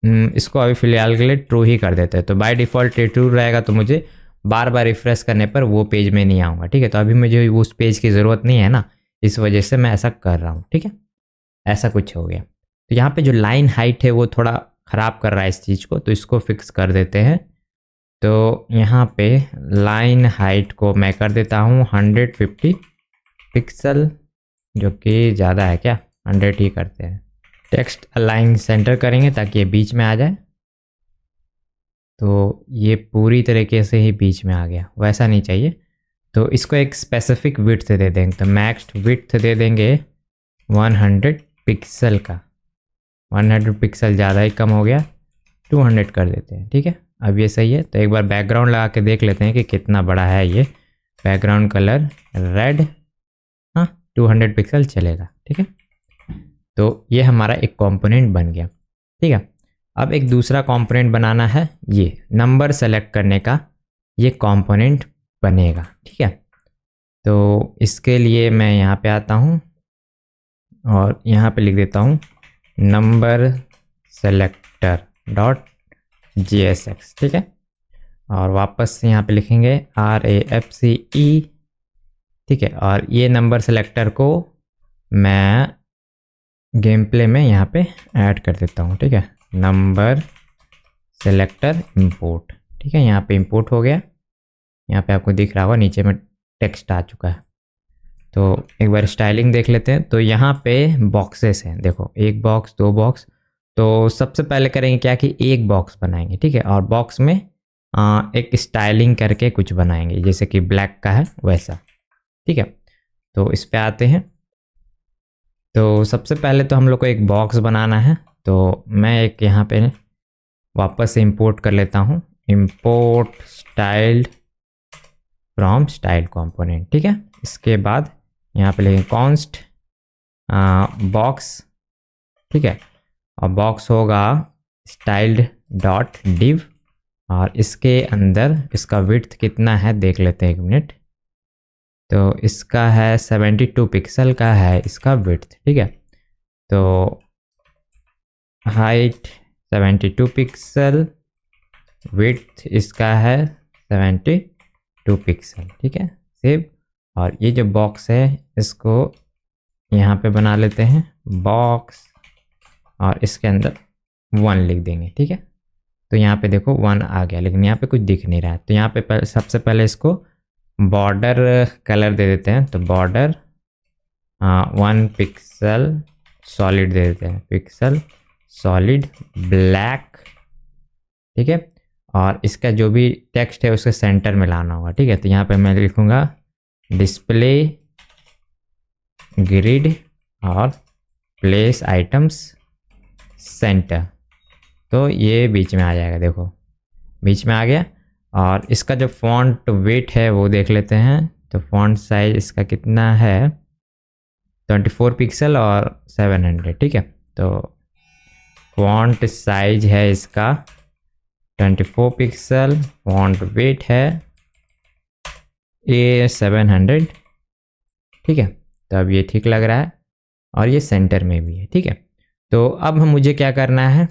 Speaker 1: इसको अभी फ़िलहाल के लिए ट्रू ही कर देते हैं। तो बाय डिफ़ॉल्ट ये ट्रू रहेगा, तो मुझे बार बार रिफ़्रेश करने पर वो पेज में नहीं आऊँगा, ठीक है। तो अभी मुझे उस पेज की ज़रूरत नहीं है ना, इस वजह से मैं ऐसा कर रहा हूँ, ठीक है। ऐसा कुछ हो गया। तो यहाँ पे जो लाइन हाइट है वो थोड़ा ख़राब कर रहा है इस चीज़ को, तो इसको फिक्स कर देते हैं। तो यहाँ पे लाइन हाइट को मैं कर देता हूँ 150 पिक्सल, जो कि ज़्यादा है क्या, 100 ही करते हैं। टेक्स्ट अलाइन सेंटर करेंगे ताकि ये बीच में आ जाए। तो ये पूरी तरीके से ही बीच में आ गया, वैसा नहीं चाहिए। तो इसको एक स्पेसिफिक विड्थ दे देंगे। तो मैक्स विड्थ दे देंगे 100 पिक्सल का। 100 पिक्सल ज़्यादा ही कम हो गया, 200 कर देते हैं, ठीक है। अब ये सही है। तो एक बार बैकग्राउंड लगा के देख लेते हैं कि कितना बड़ा है ये। बैकग्राउंड कलर रेड, हाँ 200 पिक्सल चलेगा, ठीक है। तो ये हमारा एक कंपोनेंट बन गया, ठीक है। अब एक दूसरा कंपोनेंट बनाना है, ये नंबर सेलेक्ट करने का ये कंपोनेंट बनेगा, ठीक है। तो इसके लिए मैं यहाँ पे आता हूँ और यहाँ पे लिख देता हूँ नंबर सेलेक्टर डॉट JSX, ठीक है। और वापस यहाँ पे लिखेंगे RAFCE, ठीक है। और ये नंबर सेलेक्टर को मैं गेम प्ले में यहाँ पे ऐड कर देता हूँ, ठीक है। नंबर सेलेक्टर इंपोर्ट, ठीक है। यहाँ पे इंपोर्ट हो गया। यहाँ पे आपको दिख रहा होगा नीचे में टेक्स्ट आ चुका है। तो एक बार स्टाइलिंग देख लेते हैं। तो यहाँ पे बॉक्सेस हैं, देखो 1 बॉक्स 2 बॉक्स। तो सबसे पहले करेंगे क्या कि एक बॉक्स बनाएंगे, ठीक है। और बॉक्स में एक स्टाइलिंग करके कुछ बनाएंगे, जैसे कि ब्लैक का है वैसा, ठीक है। तो इस पे आते हैं। तो सबसे पहले तो हम लोग को एक बॉक्स बनाना है। तो मैं एक यहाँ पे वापस से इंपोर्ट कर लेता हूँ, import styled from style component, ठीक है। इसके बाद यहाँ पे लेंगे कॉन्स्ट बॉक्स, ठीक है। और बॉक्स होगा स्टाइल्ड डॉट डिव और इसके अंदर इसका विड्थ कितना है देख लेते हैं, 1 मिनट। तो इसका है 72 पिक्सल का है इसका विड्थ, ठीक है। तो हाइट 72 पिक्सल, विड्थ इसका है 72 पिक्सल, ठीक है। सेव। और ये जो बॉक्स है इसको यहाँ पे बना लेते हैं बॉक्स और इसके अंदर 1 लिख देंगे, ठीक है। तो यहाँ पे देखो 1 आ गया, लेकिन यहाँ पे कुछ दिख नहीं रहा है। तो यहाँ पे सबसे पहले इसको बॉर्डर कलर दे देते हैं। तो बॉर्डर 1 पिक्सल सॉलिड दे देते हैं, पिक्सल सॉलिड ब्लैक, ठीक है। और इसका जो भी टेक्स्ट है उसके सेंटर में लाना होगा, ठीक है। तो यहाँ पे मैं लिखूँगा डिस्प्ले ग्रिड और प्लेस आइटम्स सेंटर, तो ये बीच में आ जाएगा, देखो बीच में आ गया। और इसका जो फॉन्ट वेट है वो देख लेते हैं। तो फॉन्ट साइज इसका कितना है, 24 पिक्सल और 700, ठीक है। तो फॉन्ट साइज है इसका 24 पिक्सल, फॉन्ट वेट है ये 700, ठीक है। तो अब ये ठीक लग रहा है और ये सेंटर में भी है, ठीक है। तो अब मुझे क्या करना है,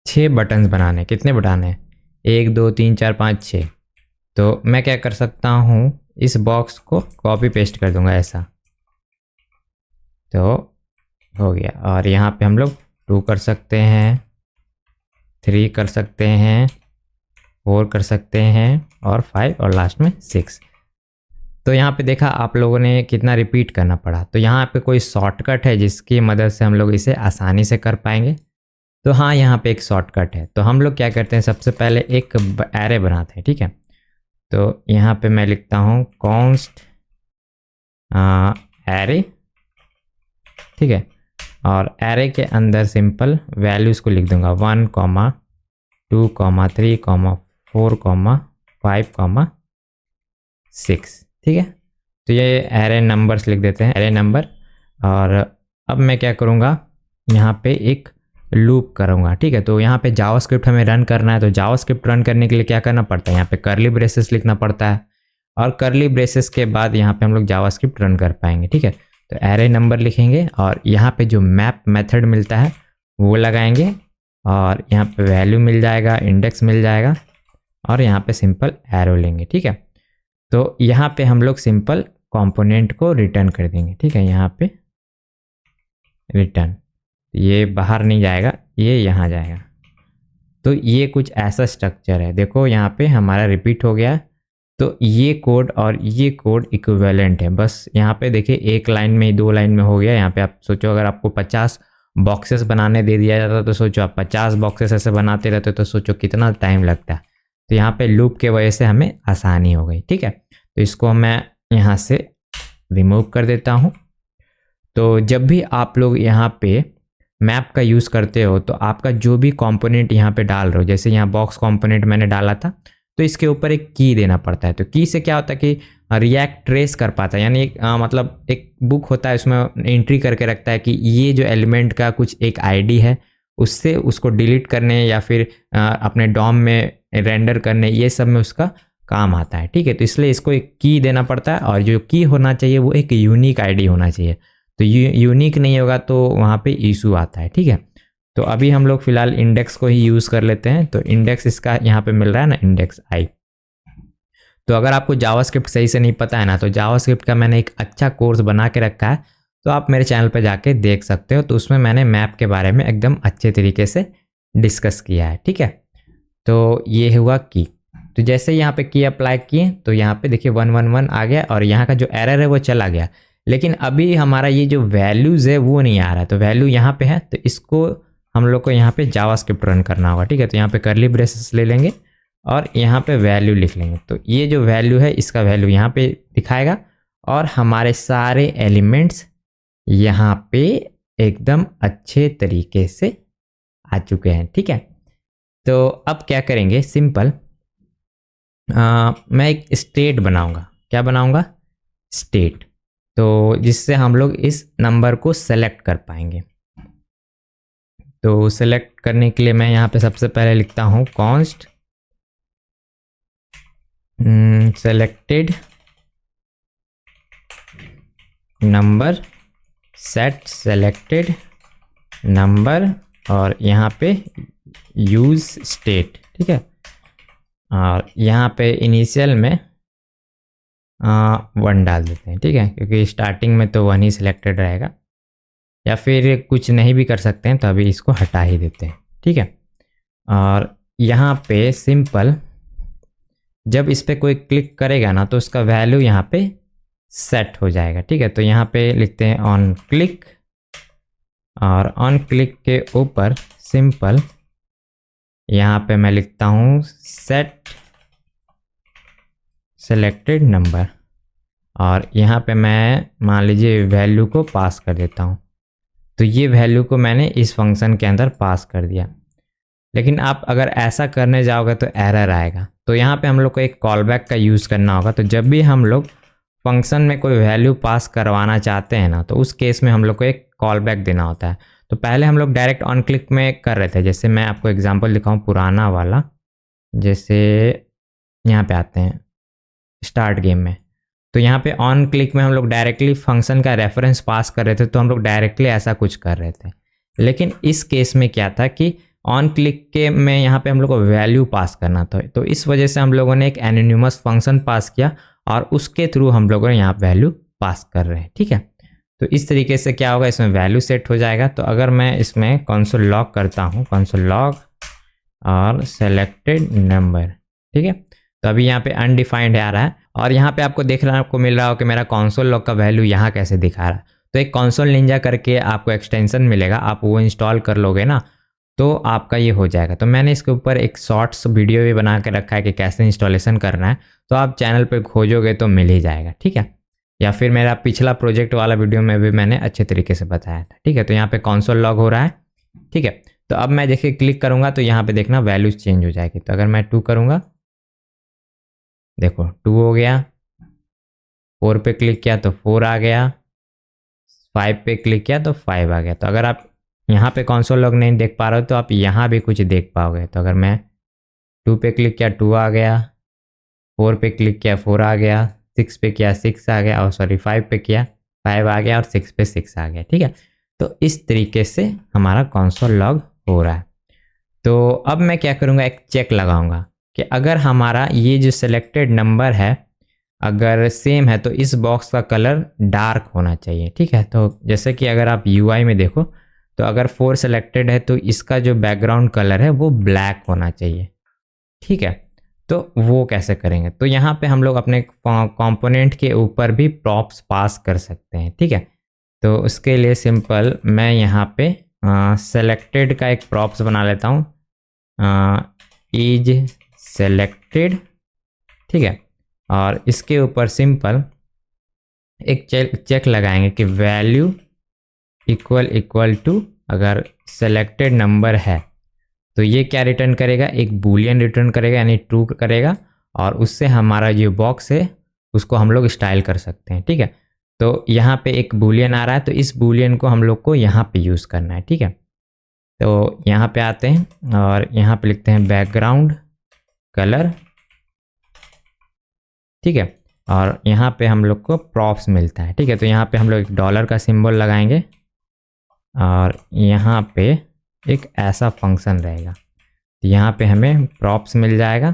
Speaker 1: 6 बटन्स बनाने। कितने बनाने हैं, 1 2 3 4 5 6। तो मैं क्या कर सकता हूँ, इस बॉक्स को कॉपी पेस्ट कर दूंगा ऐसा, तो हो गया। और यहाँ पे हम लोग 2 कर सकते हैं, 3 कर सकते हैं, 4 कर सकते हैं और 5 और लास्ट में 6। तो यहाँ पे देखा आप लोगों ने कितना रिपीट करना पड़ा। तो यहाँ पे कोई शॉर्टकट है जिसकी मदद से हम लोग इसे आसानी से कर पाएंगे। तो हाँ, यहाँ पे एक शॉर्टकट है। तो हम लोग क्या करते हैं, सबसे पहले एक एरे बनाते हैं, ठीक है। तो यहाँ पे मैं लिखता हूँ कॉन्स्ट एरे, ठीक है। और एरे के अंदर सिंपल वैल्यूज़ को लिख दूंगा 1, 2, 3, 4, 5, 6, ठीक है। तो ये एरे नंबर्स लिख देते हैं, एरे नंबर। और अब मैं क्या करूँगा, यहाँ पे एक लूप करूँगा, ठीक है। तो यहाँ पे जावास्क्रिप्ट हमें रन करना है। तो जावास्क्रिप्ट रन करने के लिए क्या करना पड़ता है, यहाँ पे कर्ली ब्रेसेस लिखना पड़ता है। और कर्ली ब्रेसेस के बाद यहाँ पे हम लोग जावास्क्रिप्ट रन कर पाएंगे, ठीक है। तो एरे नंबर लिखेंगे और यहाँ पे जो मैप मेथड मिलता है वो लगाएंगे और यहाँ पे वैल्यू मिल जाएगा, इंडेक्स मिल जाएगा और यहाँ पे सिंपल एरो लेंगे, ठीक है। तो यहाँ पे हम लोग सिंपल कंपोनेंट को रिटर्न कर देंगे, ठीक है। यहाँ पे रिटर्न, ये बाहर नहीं जाएगा, ये यहाँ जाएगा। तो ये कुछ ऐसा स्ट्रक्चर है, देखो यहाँ पे हमारा रिपीट हो गया। तो ये कोड और ये कोड इक्विवेलेंट है। बस यहाँ पे देखिए एक लाइन में 2 लाइन में हो गया। यहाँ पे आप सोचो अगर आपको 50 बॉक्सेस बनाने दे दिया जाता तो सोचो आप 50 बॉक्सेस ऐसे बनाते रहते तो सोचो कितना टाइम लगता है। तो यहाँ पे लूप के वजह से हमें आसानी हो गई, ठीक है। तो इसको मैं यहाँ से रिमूव कर देता हूँ। तो जब भी आप लोग यहाँ पे मैप का यूज़ करते हो तो आपका जो भी कंपोनेंट यहाँ पे डाल रहे हो, जैसे यहाँ बॉक्स कंपोनेंट मैंने डाला था तो इसके ऊपर एक की देना पड़ता है। तो की से क्या होता है कि रिएक्ट ट्रेस कर पाता है, यानी मतलब एक बुक होता है उसमें एंट्री करके रखता है कि ये जो एलिमेंट का कुछ एक आईडी है, उससे उसको डिलीट करने या फिर अपने डॉम में रेंडर करने, ये सब में उसका काम आता है, ठीक है। तो इसलिए इसको एक की देना पड़ता है और जो की होना चाहिए वो एक यूनिक आईडी होना चाहिए। तो यूनिक नहीं होगा तो वहाँ पे इशू आता है, ठीक है। तो अभी हम लोग फिलहाल इंडेक्स को ही यूज़ कर लेते हैं। तो इंडेक्स इसका यहाँ पे मिल रहा है ना, इंडेक्स आई। तो अगर आपको जावास्क्रिप्ट सही से नहीं पता है ना, तो जावास्क्रिप्ट का मैंने एक अच्छा कोर्स बना के रखा है, तो आप मेरे चैनल पे जाके देख सकते हो। तो उसमें मैंने मैप के बारे में एकदम अच्छे तरीके से डिस्कस किया है, ठीक है। तो ये हुआ की। तो जैसे यहाँ पे की अप्लाई किए तो यहाँ पे देखिए 111 आ गया और यहाँ का जो एरर है वो चला गया। लेकिन अभी हमारा ये जो वैल्यूज़ है वो नहीं आ रहा है। तो वैल्यू यहाँ पे है, तो इसको हम लोग को यहाँ पे जावास्क्रिप्ट रन करना होगा, ठीक है। तो यहाँ पे कर्ली ब्रेसेस ले लेंगे और यहाँ पे वैल्यू लिख लेंगे। तो ये जो वैल्यू है इसका वैल्यू यहाँ पे दिखाएगा और हमारे सारे एलिमेंट्स यहाँ पे एकदम अच्छे तरीके से आ चुके हैं, ठीक है। तो अब क्या करेंगे, सिंपल मैं एक स्टेट बनाऊंगा। क्या बनाऊंगा, स्टेट। तो जिससे हम लोग इस नंबर को सेलेक्ट कर पाएंगे। तो सेलेक्ट करने के लिए मैं यहाँ पे सबसे पहले लिखता हूँ const selected number, set selected number और यहाँ पे यूज स्टेट, ठीक है। और यहाँ पे इनिशियल में 1 डाल देते हैं, ठीक है, क्योंकि स्टार्टिंग में तो 1 ही सिलेक्टेड रहेगा। या फिर कुछ नहीं भी कर सकते हैं तो अभी इसको हटा ही देते हैं, ठीक है। और यहाँ पे सिंपल जब इस पर कोई क्लिक करेगा ना तो उसका वैल्यू यहाँ पे सेट हो जाएगा, ठीक है। तो यहाँ पे लिखते हैं ऑन क्लिक और ऑन क्लिक के ऊपर सिंपल यहाँ पे मैं लिखता हूँ सेट सेलेक्टेड नंबर, और यहाँ पे मैं मान लीजिए वैल्यू को पास कर देता हूँ। तो ये वैल्यू को मैंने इस फंक्शन के अंदर पास कर दिया। लेकिन आप अगर ऐसा करने जाओगे तो एरर आएगा। तो यहाँ पे हम लोग को एक कॉल बैक का यूज़ करना होगा। तो जब भी हम लोग फंक्शन में कोई वैल्यू पास करवाना चाहते हैं ना, तो उस केस में हम लोग को एक कॉल बैक देना होता है। तो पहले हम लोग डायरेक्ट ऑन क्लिक में कर रहे थे। जैसे मैं आपको एग्जांपल दिखाऊं पुराना वाला, जैसे यहाँ पे आते हैं स्टार्ट गेम में, तो यहाँ पे ऑन क्लिक में हम लोग डायरेक्टली फंक्शन का रेफरेंस पास कर रहे थे, तो हम लोग डायरेक्टली ऐसा कुछ कर रहे थे। लेकिन इस केस में क्या था कि ऑन क्लिक के में यहाँ पे हम लोग को वैल्यू पास करना था। तो इस वजह से हम लोगों ने एक एनोनिमस फंक्शन पास किया और उसके थ्रू हम लोगों ने यहाँ वैल्यू पास कर रहे हैं। ठीक है, तो इस तरीके से क्या होगा, इसमें वैल्यू सेट हो जाएगा। तो अगर मैं इसमें कंसोल लॉग करता हूँ, कंसोल लॉग और सेलेक्टेड नंबर, ठीक है, तो अभी यहाँ पे अनडिफाइंड आ रहा है। और यहाँ पे आपको देखना आपको मिल रहा हो कि मेरा कंसोल लॉग का वैल्यू यहाँ कैसे दिखा रहा है। तो एक कंसोल निंजा करके आपको एक्सटेंशन मिलेगा, आप वो इंस्टॉल कर लोगे ना तो आपका ये हो जाएगा। तो मैंने इसके ऊपर एक शॉर्ट्स वीडियो भी बना के रखा है कि कैसे इंस्टॉलेशन करना है, तो आप चैनल पे खोजोगे तो मिल ही जाएगा। ठीक है, या फिर मेरा पिछला प्रोजेक्ट वाला वीडियो में भी मैंने अच्छे तरीके से बताया था। ठीक है, तो यहाँ पे कंसोल लॉग हो रहा है। ठीक है, तो अब मैं देखिए क्लिक करूँगा तो यहाँ पे देखना वैल्यूज चेंज हो जाएगी। तो अगर मैं 2 करूँगा, देखो 2 हो गया, 4 पे क्लिक किया तो 4 आ गया, 5 पे क्लिक किया तो 5 आ गया। तो अगर आप यहाँ पे कंसोल लॉग नहीं देख पा रहे हो तो आप यहाँ भी कुछ देख पाओगे। तो अगर मैं 2 पे क्लिक किया 2 आ गया, 4 पे क्लिक किया 4 आ गया, 6 पे किया 6 आ गया, और सॉरी 5 पे किया 5 आ गया, और 6 पे 6 आ गया। ठीक है, तो इस तरीके से हमारा कंसोल लॉग हो रहा है। तो अब मैं क्या करूँगा, एक चेक लगाऊंगा कि अगर हमारा ये जो सिलेक्टेड नंबर है अगर सेम है तो इस बॉक्स का कलर डार्क होना चाहिए। ठीक है, तो जैसे कि अगर आप UI में देखो तो अगर 4 सेलेक्टेड है तो इसका जो बैकग्राउंड कलर है वो ब्लैक होना चाहिए। ठीक है, तो वो कैसे करेंगे, तो यहाँ पे हम लोग अपने कंपोनेंट के ऊपर भी प्रॉप्स पास कर सकते हैं। ठीक है, तो उसके लिए सिंपल मैं यहाँ पे सेलेक्टेड का एक प्रॉप्स बना लेता हूँ, इज सेलेक्टेड। ठीक है, और इसके ऊपर सिंपल एक चेक लगाएंगे कि वैल्यू इक्वल टू, अगर सेलेक्टेड नंबर है तो ये क्या रिटर्न करेगा, एक बूलियन रिटर्न करेगा, यानी ट्रू करेगा, और उससे हमारा जो बॉक्स है उसको हम लोग स्टाइल कर सकते हैं। ठीक है, तो यहाँ पे एक बूलियन आ रहा है, तो इस बूलियन को हम लोग को यहाँ पे यूज़ करना है। ठीक है, तो यहाँ पे आते हैं और यहाँ पे लिखते हैं बैकग्राउंड कलर। ठीक है, और यहाँ पे हम लोग को प्रॉप्स मिलता है। ठीक है, तो यहाँ पे हम लोग एक डॉलर का सिंबल लगाएंगे और यहाँ पे एक ऐसा फंक्शन रहेगा, तो यहाँ पे हमें प्रॉप्स मिल जाएगा।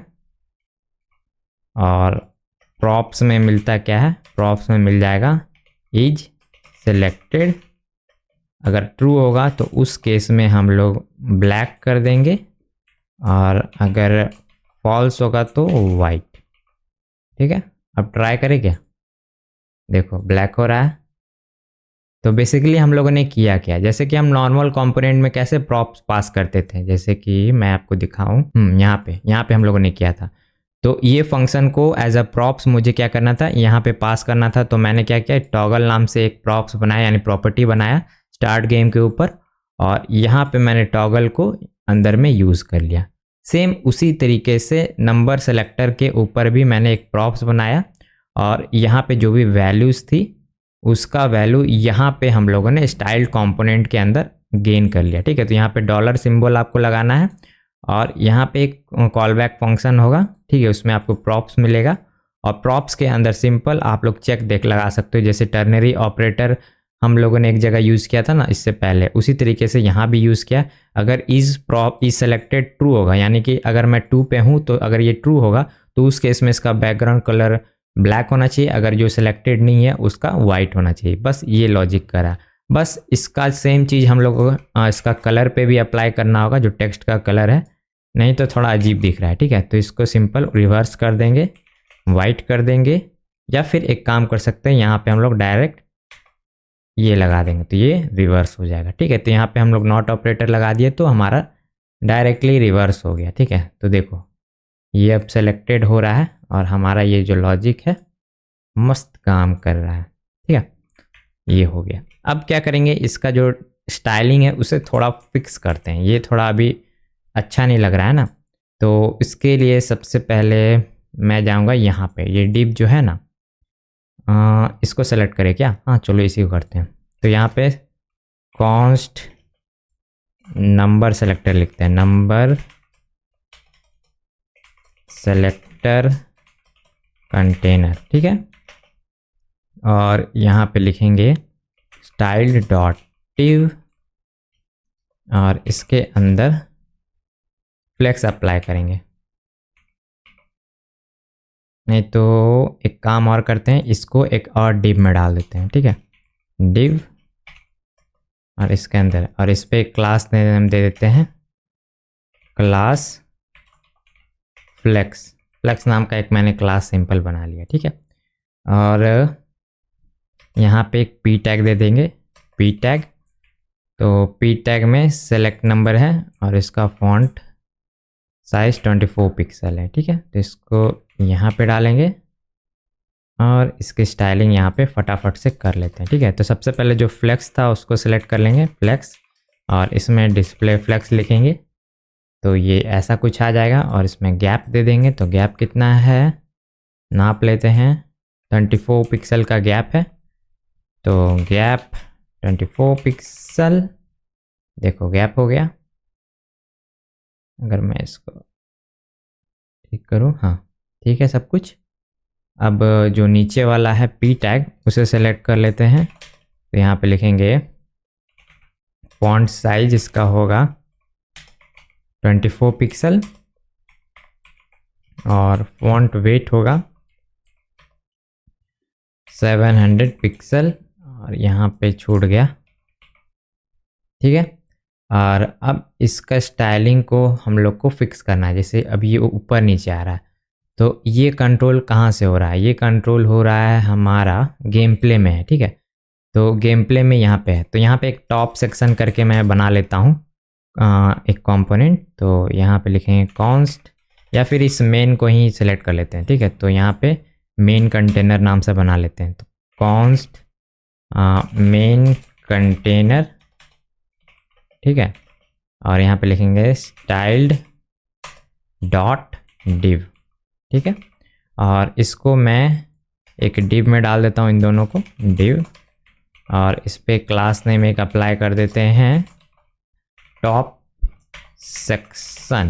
Speaker 1: और प्रॉप्स में मिलता क्या है, प्रॉप्स में मिल जाएगा इज सेलेक्टेड। अगर ट्रू होगा तो उस केस में हम लोग ब्लैक कर देंगे, और अगर फॉल्स होगा तो वाइट। ठीक है, अब ट्राई करें क्या, देखो ब्लैक हो रहा है। तो बेसिकली हम लोगों ने किया क्या, जैसे कि हम नॉर्मल कंपोनेंट में कैसे प्रॉप्स पास करते थे, जैसे कि मैं आपको दिखाऊं, यहाँ पे हम लोगों ने किया था। तो ये फंक्शन को एज अ प्रॉप्स मुझे क्या करना था, यहाँ पे पास करना था। तो मैंने क्या किया, टॉगल नाम से एक प्रॉप्स बनाया, यानी प्रॉपर्टी बनाया स्टार्ट गेम के ऊपर, और यहाँ पे मैंने टॉगल को अंदर में यूज़ कर लिया। सेम उसी तरीके से नंबर सेलेक्टर के ऊपर भी मैंने एक प्रॉप्स बनाया, और यहाँ पे जो भी वैल्यूज़ थी उसका वैल्यू यहाँ पे हम लोगों ने स्टाइल कंपोनेंट के अंदर गेन कर लिया। ठीक है, तो यहाँ पे डॉलर सिंबल आपको लगाना है, और यहाँ पे एक कॉल बैक फंक्शन होगा। ठीक है, उसमें आपको प्रॉप्स मिलेगा, और प्रॉप्स के अंदर सिंपल आप लोग चेक देख लगा सकते हो, जैसे टर्नरी ऑपरेटर हम लोगों ने एक जगह यूज़ किया था ना इससे पहले, उसी तरीके से यहाँ भी यूज़ किया। अगर इज सेलेक्टेड ट्रू होगा, यानी कि अगर मैं 2 पे हूँ तो अगर ये ट्रू होगा तो उस केस में इसका बैकग्राउंड कलर ब्लैक होना चाहिए, अगर जो सिलेक्टेड नहीं है उसका वाइट होना चाहिए। बस ये लॉजिक करा, बस इसका सेम चीज़ हम लोग को इसका कलर पे भी अप्लाई करना होगा, जो टेक्स्ट का कलर है, नहीं तो थोड़ा अजीब दिख रहा है। ठीक है, तो इसको सिंपल रिवर्स कर देंगे, वाइट कर देंगे, या फिर एक काम कर सकते हैं, यहाँ पे हम लोग डायरेक्ट ये लगा देंगे तो ये रिवर्स हो जाएगा। ठीक है, तो यहाँ पे हम लोग नॉट ऑपरेटर लगा दिए तो हमारा डायरेक्टली रिवर्स हो गया। ठीक है, तो देखो ये अब सेलेक्टेड हो रहा है और हमारा ये जो लॉजिक है मस्त काम कर रहा है। ठीक है, ये हो गया। अब क्या करेंगे, इसका जो स्टाइलिंग है उसे थोड़ा फिक्स करते हैं। ये थोड़ा अभी अच्छा नहीं लग रहा है ना, तो इसके लिए सबसे पहले मैं जाऊंगा यहाँ पे, ये डिव जो है ना, इसको सेलेक्ट करें क्या? हाँ चलो इसी को करते हैं। तो यहाँ पे कॉन्स्ट नंबर सेलेक्टर लिखते हैं, नंबर सेलेक्टर कंटेनर। ठीक है, और यहाँ पे लिखेंगे स्टाइल डॉट डिव और इसके अंदर फ्लेक्स अप्लाई करेंगे। नहीं तो एक काम और करते हैं, इसको एक और डिव में डाल देते हैं। ठीक है, डिव और इसके अंदर, और इस पे क्लास नेम दे देते हैं क्लास फ्लेक्स। फ्लेक्स नाम का एक मैंने क्लास सिंपल बना लिया। ठीक है, और यहाँ पे एक पी टैग दे देंगे, पी टैग। तो पी टैग में सेलेक्ट नंबर है और इसका फॉन्ट साइज 24 पिक्सल है। ठीक है, तो इसको यहाँ पे डालेंगे और इसकी स्टाइलिंग यहाँ पे फटाफट से कर लेते हैं। ठीक है, तो सबसे पहले जो फ्लेक्स था उसको सिलेक्ट कर लेंगे, फ्लेक्स, और इसमें डिस्प्ले फ्लेक्स लिखेंगे तो ये ऐसा कुछ आ जाएगा। और इसमें गैप दे देंगे, तो गैप कितना है नाप लेते हैं, 24 पिक्सल का गैप है। तो गैप 24 पिक्सल, देखो गैप हो गया। अगर मैं इसको ठीक करूँ, हाँ ठीक है सब कुछ। अब जो नीचे वाला है पी टैग उसे सेलेक्ट कर लेते हैं। तो यहाँ पे लिखेंगे फॉन्ट साइज इसका होगा 24 पिक्सल और फॉन्ट वेट होगा 700 पिक्सल, और यहाँ पे छूट गया। ठीक है, और अब इसका स्टाइलिंग को हम लोग को फिक्स करना है। जैसे अब ये ऊपर नीचे आ रहा है, तो ये कंट्रोल कहाँ से हो रहा है? ये कंट्रोल हो रहा है हमारा गेम प्ले में है। ठीक है, तो गेम प्ले में यहाँ पे है, तो यहाँ पे एक टॉप सेक्शन करके मैं बना लेता हूँ एक कंपोनेंट। तो यहाँ पे लिखेंगे कॉन्स्ट, या फिर इस मेन को ही सिलेक्ट कर लेते हैं। ठीक है, तो यहाँ पे मेन कंटेनर नाम से बना लेते हैं। तो कॉन्स्ट मेन कंटेनर। ठीक है, और यहाँ पे लिखेंगे स्टाइल्ड डॉट डिव। ठीक है, और इसको मैं एक डिव में डाल देता हूँ, इन दोनों को डिव, और इस पे क्लास नेम एक अप्लाई कर देते हैं टॉप सेक्शन।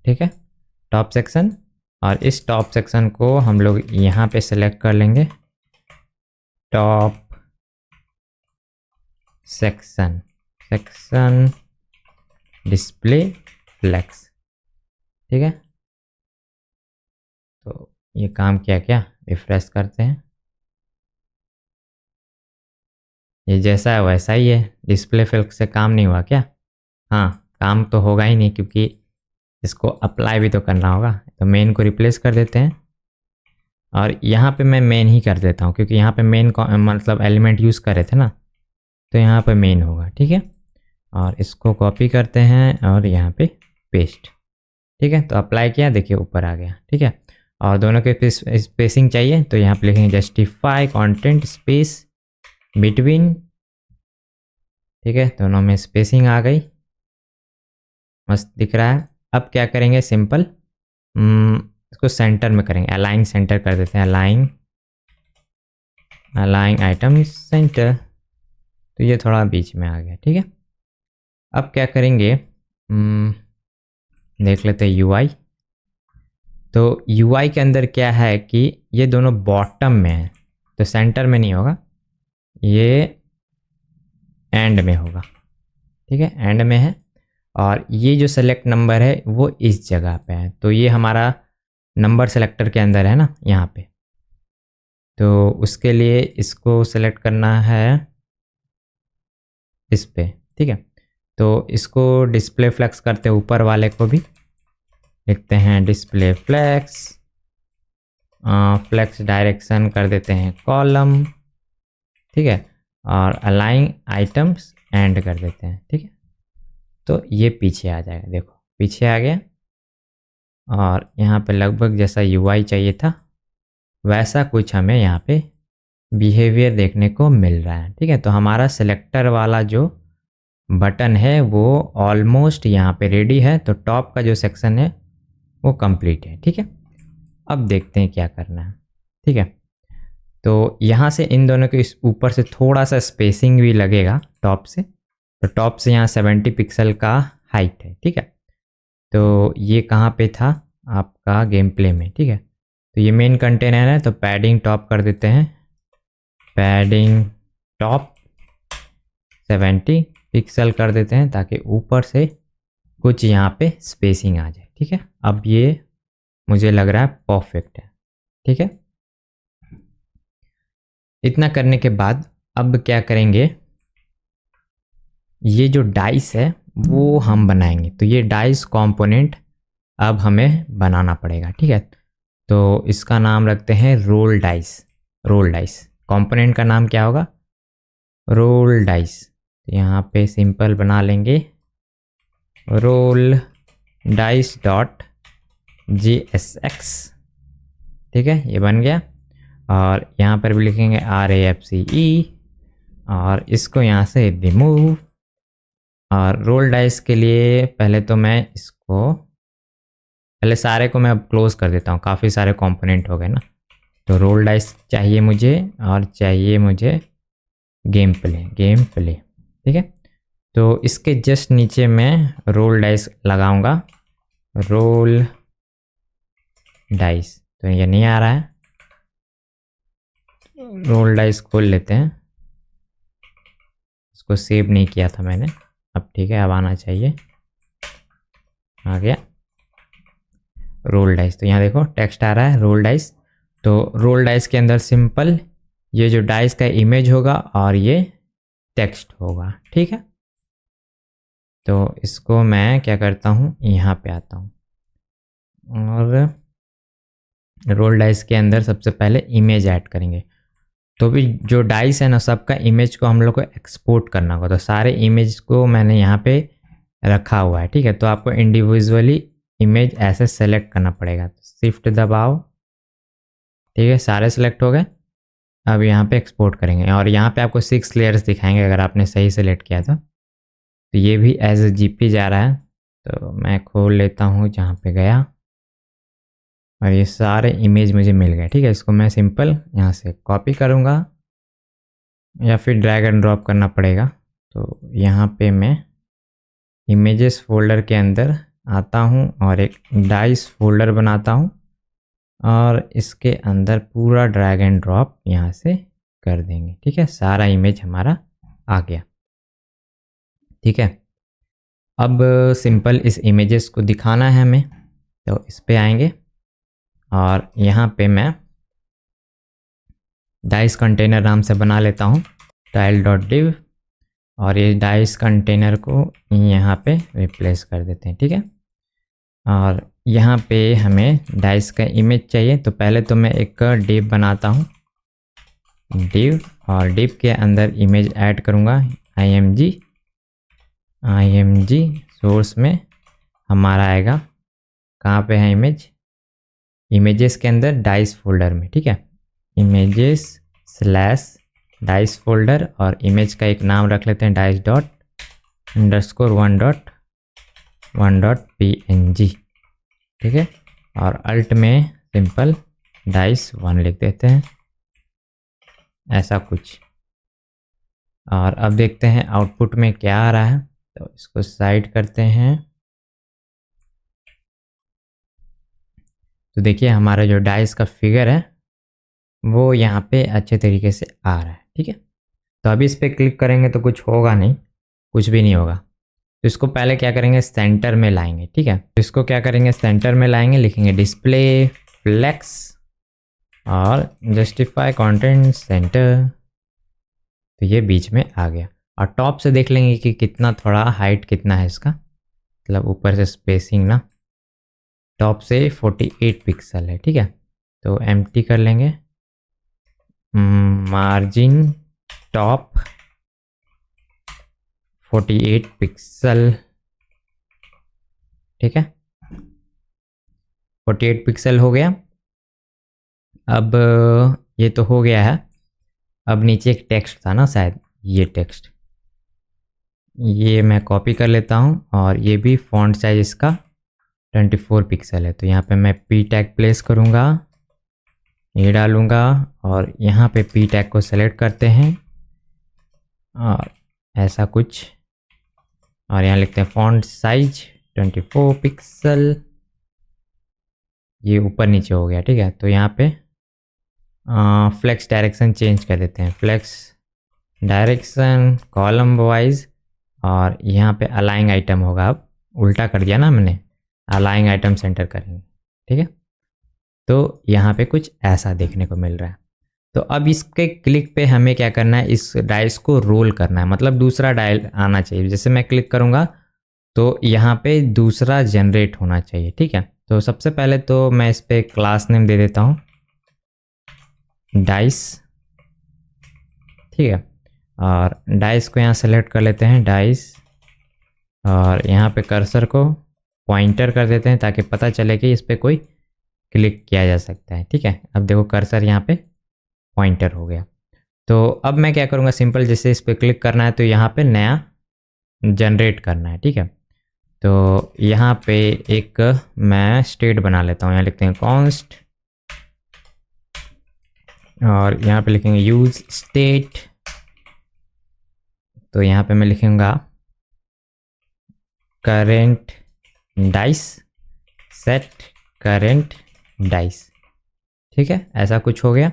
Speaker 1: ठीक है, टॉप सेक्शन, और इस टॉप सेक्शन को हम लोग यहाँ पे सेलेक्ट कर लेंगे top section, section display flex. ठीक है, तो ये काम किया क्या? रिफ्रेश करते हैं, ये जैसा है वैसा ही है। डिस्प्ले फ्लेक्स से काम नहीं हुआ क्या? हाँ, काम तो होगा ही नहीं क्योंकि इसको अप्लाई भी तो करना होगा। तो मेन को रिप्लेस कर देते हैं और यहाँ पे मैं मेन ही कर देता हूँ क्योंकि यहाँ पे मेन मतलब एलिमेंट यूज़ कर रहे थे ना, तो यहाँ पे मेन होगा। ठीक है, और इसको कॉपी करते हैं और यहाँ पे पेस्ट। ठीक है, तो अप्लाई किया, देखिए ऊपर आ गया। ठीक है, और दोनों के स्पेसिंग चाहिए तो यहाँ पे लिखेंगे जस्टिफाई कंटेंट स्पेस बिटवीन। ठीक है, दोनों में स्पेसिंग आ गई, मस्त दिख रहा है। अब क्या करेंगे, सिंपल इसको सेंटर में करेंगे, अलाइन सेंटर कर देते हैं, अलाइन आइटम सेंटर। तो ये थोड़ा बीच में आ गया। ठीक है, अब क्या करेंगे, देख लेते हैं यूआई। तो यूआई के अंदर क्या है कि ये दोनों बॉटम में है, तो सेंटर में नहीं होगा, ये एंड में होगा। ठीक है, एंड में है, और ये जो सेलेक्ट नंबर है वो इस जगह पे है। तो ये हमारा नंबर सेलेक्टर के अंदर है ना, यहाँ पे। तो उसके लिए इसको सेलेक्ट करना है इस पे। ठीक है, तो इसको डिस्प्ले फ्लेक्स करते हैं, ऊपर वाले को भी लिखते हैं डिस्प्ले फ्लेक्स, फ्लेक्स डायरेक्शन कर देते हैं कॉलम। ठीक है, और अलाइन आइटम्स एंड कर देते हैं, ठीक है। तो ये पीछे आ जाएगा, देखो पीछे आ गया। और यहाँ पे लगभग जैसा यूआई चाहिए था वैसा कुछ हमें यहाँ पे बिहेवियर देखने को मिल रहा है, ठीक है। तो हमारा सिलेक्टर वाला जो बटन है वो ऑलमोस्ट यहाँ पे रेडी है। तो टॉप का जो सेक्शन है वो कंप्लीट है, ठीक है। अब देखते हैं क्या करना है, ठीक है। तो यहाँ से इन दोनों के इस ऊपर से थोड़ा सा स्पेसिंग भी लगेगा टॉप से। तो टॉप से यहाँ 70 पिक्सल का हाइट है, ठीक है। तो ये कहाँ पे था आपका गेम प्ले में, ठीक है। तो ये मेन कंटेनर है, तो पैडिंग टॉप कर देते हैं, पैडिंग टॉप 70 पिक्सल कर देते हैं ताकि ऊपर से कुछ यहाँ पे स्पेसिंग आ जाए, ठीक है। अब ये मुझे लग रहा है परफेक्ट है, ठीक है। इतना करने के बाद अब क्या करेंगे, ये जो डाइस है वो हम बनाएंगे। तो ये डाइस कंपोनेंट अब हमें बनाना पड़ेगा, ठीक है। तो इसका नाम रखते हैं roll dice. Roll dice component का नाम क्या होगा, रोल डाइस। तो यहाँ पे सिंपल बना लेंगे रोल डाइस डॉट JSX, ठीक है, ये बन गया। और यहाँ पर भी लिखेंगे RAFCE और इसको यहाँ से रिमूव। और रोल डाइस के लिए पहले तो मैं इसको पहले सारे को मैं अब क्लोज कर देता हूँ, काफ़ी सारे कंपोनेंट हो गए ना। तो रोल डाइस चाहिए मुझे और चाहिए मुझे गेम प्ले, ठीक है। तो इसके जस्ट नीचे मैं रोल डाइस लगाऊंगा, रोल डाइस। तो ये नहीं आ रहा है, रोल डाइस खोल लेते हैं, इसको सेव नहीं किया था मैंने। अब ठीक है, अब आना चाहिए, आ गया रोल डाइस। तो यहाँ देखो टेक्स्ट आ रहा है रोल डाइस। तो रोल डाइस के अंदर सिंपल ये जो डाइस का इमेज होगा और ये टेक्स्ट होगा, ठीक है। तो इसको मैं क्या करता हूँ, यहाँ पे आता हूँ और रोल डाइस के अंदर सबसे पहले इमेज ऐड करेंगे। तो भी जो डाइस है ना सबका इमेज को हम लोग को एक्सपोर्ट करना होगा। तो सारे इमेज को मैंने यहाँ पे रखा हुआ है, ठीक है। तो आपको इंडिविजुअली इमेज ऐसे सेलेक्ट करना पड़ेगा। शिफ्ट दबाओ, ठीक है, सारे सेलेक्ट हो गए। अब यहाँ पे एक्सपोर्ट करेंगे और यहाँ पे आपको 6 लेयर्स दिखाएंगे अगर आपने सही सेलेक्ट किया था। तो ये भी एज ए GP जा रहा है। तो मैं खोल लेता हूँ जहाँ पे गया और ये सारे इमेज मुझे मिल गए, ठीक है। इसको मैं सिंपल यहाँ से कॉपी करूँगा या फिर ड्रैग एंड ड्रॉप करना पड़ेगा। तो यहाँ पे मैं इमेजेस फोल्डर के अंदर आता हूँ और एक डाइस फोल्डर बनाता हूँ और इसके अंदर पूरा ड्रैग एंड ड्रॉप यहाँ से कर देंगे, ठीक है। सारा इमेज हमारा आ गया, ठीक है। अब सिंपल इस इमेजेस को दिखाना है हमें, तो इस पे आएंगे और यहाँ पे मैं डाइस कंटेनर नाम से बना लेता हूँ style.div और ये डाइस कंटेनर को यहाँ पे रिप्लेस कर देते हैं, ठीक है। और यहाँ पे हमें डाइस का इमेज चाहिए। तो पहले तो मैं एक div बनाता हूँ, div, और div के अंदर इमेज ऐड करूँगा img सोर्स में हमारा आएगा, कहाँ पे है इमेज, इमेजेस के अंदर डाइस फोल्डर में, ठीक है। इमेजेस / डाइस फोल्डर और इमेज का एक नाम रख लेते हैं dice._1.1.png, ठीक है। और अल्ट में सिंपल dice1 लिख देते हैं, ऐसा कुछ। और अब देखते हैं आउटपुट में क्या आ रहा है। तो इसको साइड करते हैं। तो देखिए हमारा जो डाइस का फिगर है वो यहाँ पे अच्छे तरीके से आ रहा है, ठीक है। तो अभी इस पर क्लिक करेंगे तो कुछ होगा नहीं, कुछ भी नहीं होगा। तो इसको पहले क्या करेंगे, सेंटर में लाएंगे, ठीक है। तो इसको क्या करेंगे, सेंटर में लाएंगे, लिखेंगे डिस्प्ले फ्लेक्स और जस्टिफाई कंटेंट सेंटर। तो ये बीच में आ गया। और टॉप से देख लेंगे कि कितना, थोड़ा हाइट कितना है इसका, मतलब ऊपर से स्पेसिंग ना, टॉप से 48 पिक्सल है, ठीक है। तो एम्प्टी कर लेंगे, मार्जिन टॉप 48 पिक्सल, ठीक है, 48 पिक्सल हो गया। अब ये तो हो गया है। अब नीचे एक टेक्स्ट था ना शायद, ये टेक्स्ट, ये मैं कॉपी कर लेता हूँ और ये भी फॉन्ट साइज इसका 24 पिक्सल है। तो यहाँ पे मैं पी टैग प्लेस करूँगा, ये डालूँगा और यहाँ पे पी टैग को सेलेक्ट करते हैं और ऐसा कुछ, और यहाँ लिखते हैं फॉन्ट साइज 24 पिक्सल, ये ऊपर नीचे हो गया, ठीक है। तो यहाँ पे फ्लेक्स डायरेक्शन चेंज कर देते हैं, फ्लेक्स डायरेक्शन कॉलम वाइज, और यहाँ पे अलाइंग आइटम होगा, अब उल्टा कर दिया ना हमने, अलाइंग आइटम सेंटर करेंगे, ठीक है। तो यहाँ पे कुछ ऐसा देखने को मिल रहा है। तो अब इसके क्लिक पे हमें क्या करना है, इस डाइस को रोल करना है, मतलब दूसरा डायल आना चाहिए। जैसे मैं क्लिक करूँगा तो यहाँ पे दूसरा जनरेट होना चाहिए, ठीक है। तो सबसे पहले तो मैं इस पर क्लास नेम दे देता हूँ डाइस, ठीक है। और डाइस को यहाँ सेलेक्ट कर लेते हैं डाइस, और यहाँ पे कर्सर को पॉइंटर कर देते हैं ताकि पता चले कि इस पर कोई क्लिक किया जा सकता है, ठीक है। अब देखो कर्सर यहाँ पे पॉइंटर हो गया। तो अब मैं क्या करूँगा, सिंपल जैसे इस पर क्लिक करना है तो यहाँ पे नया जनरेट करना है, ठीक है। तो यहाँ पे एक मैं स्टेट बना लेता हूँ, यहाँ लिखते हैं कॉन्स्ट, और यहाँ पे लिखेंगे यूज स्टेट। तो यहाँ पे मैं लिखूँगा current dice, set current dice, ठीक है, ऐसा कुछ हो गया।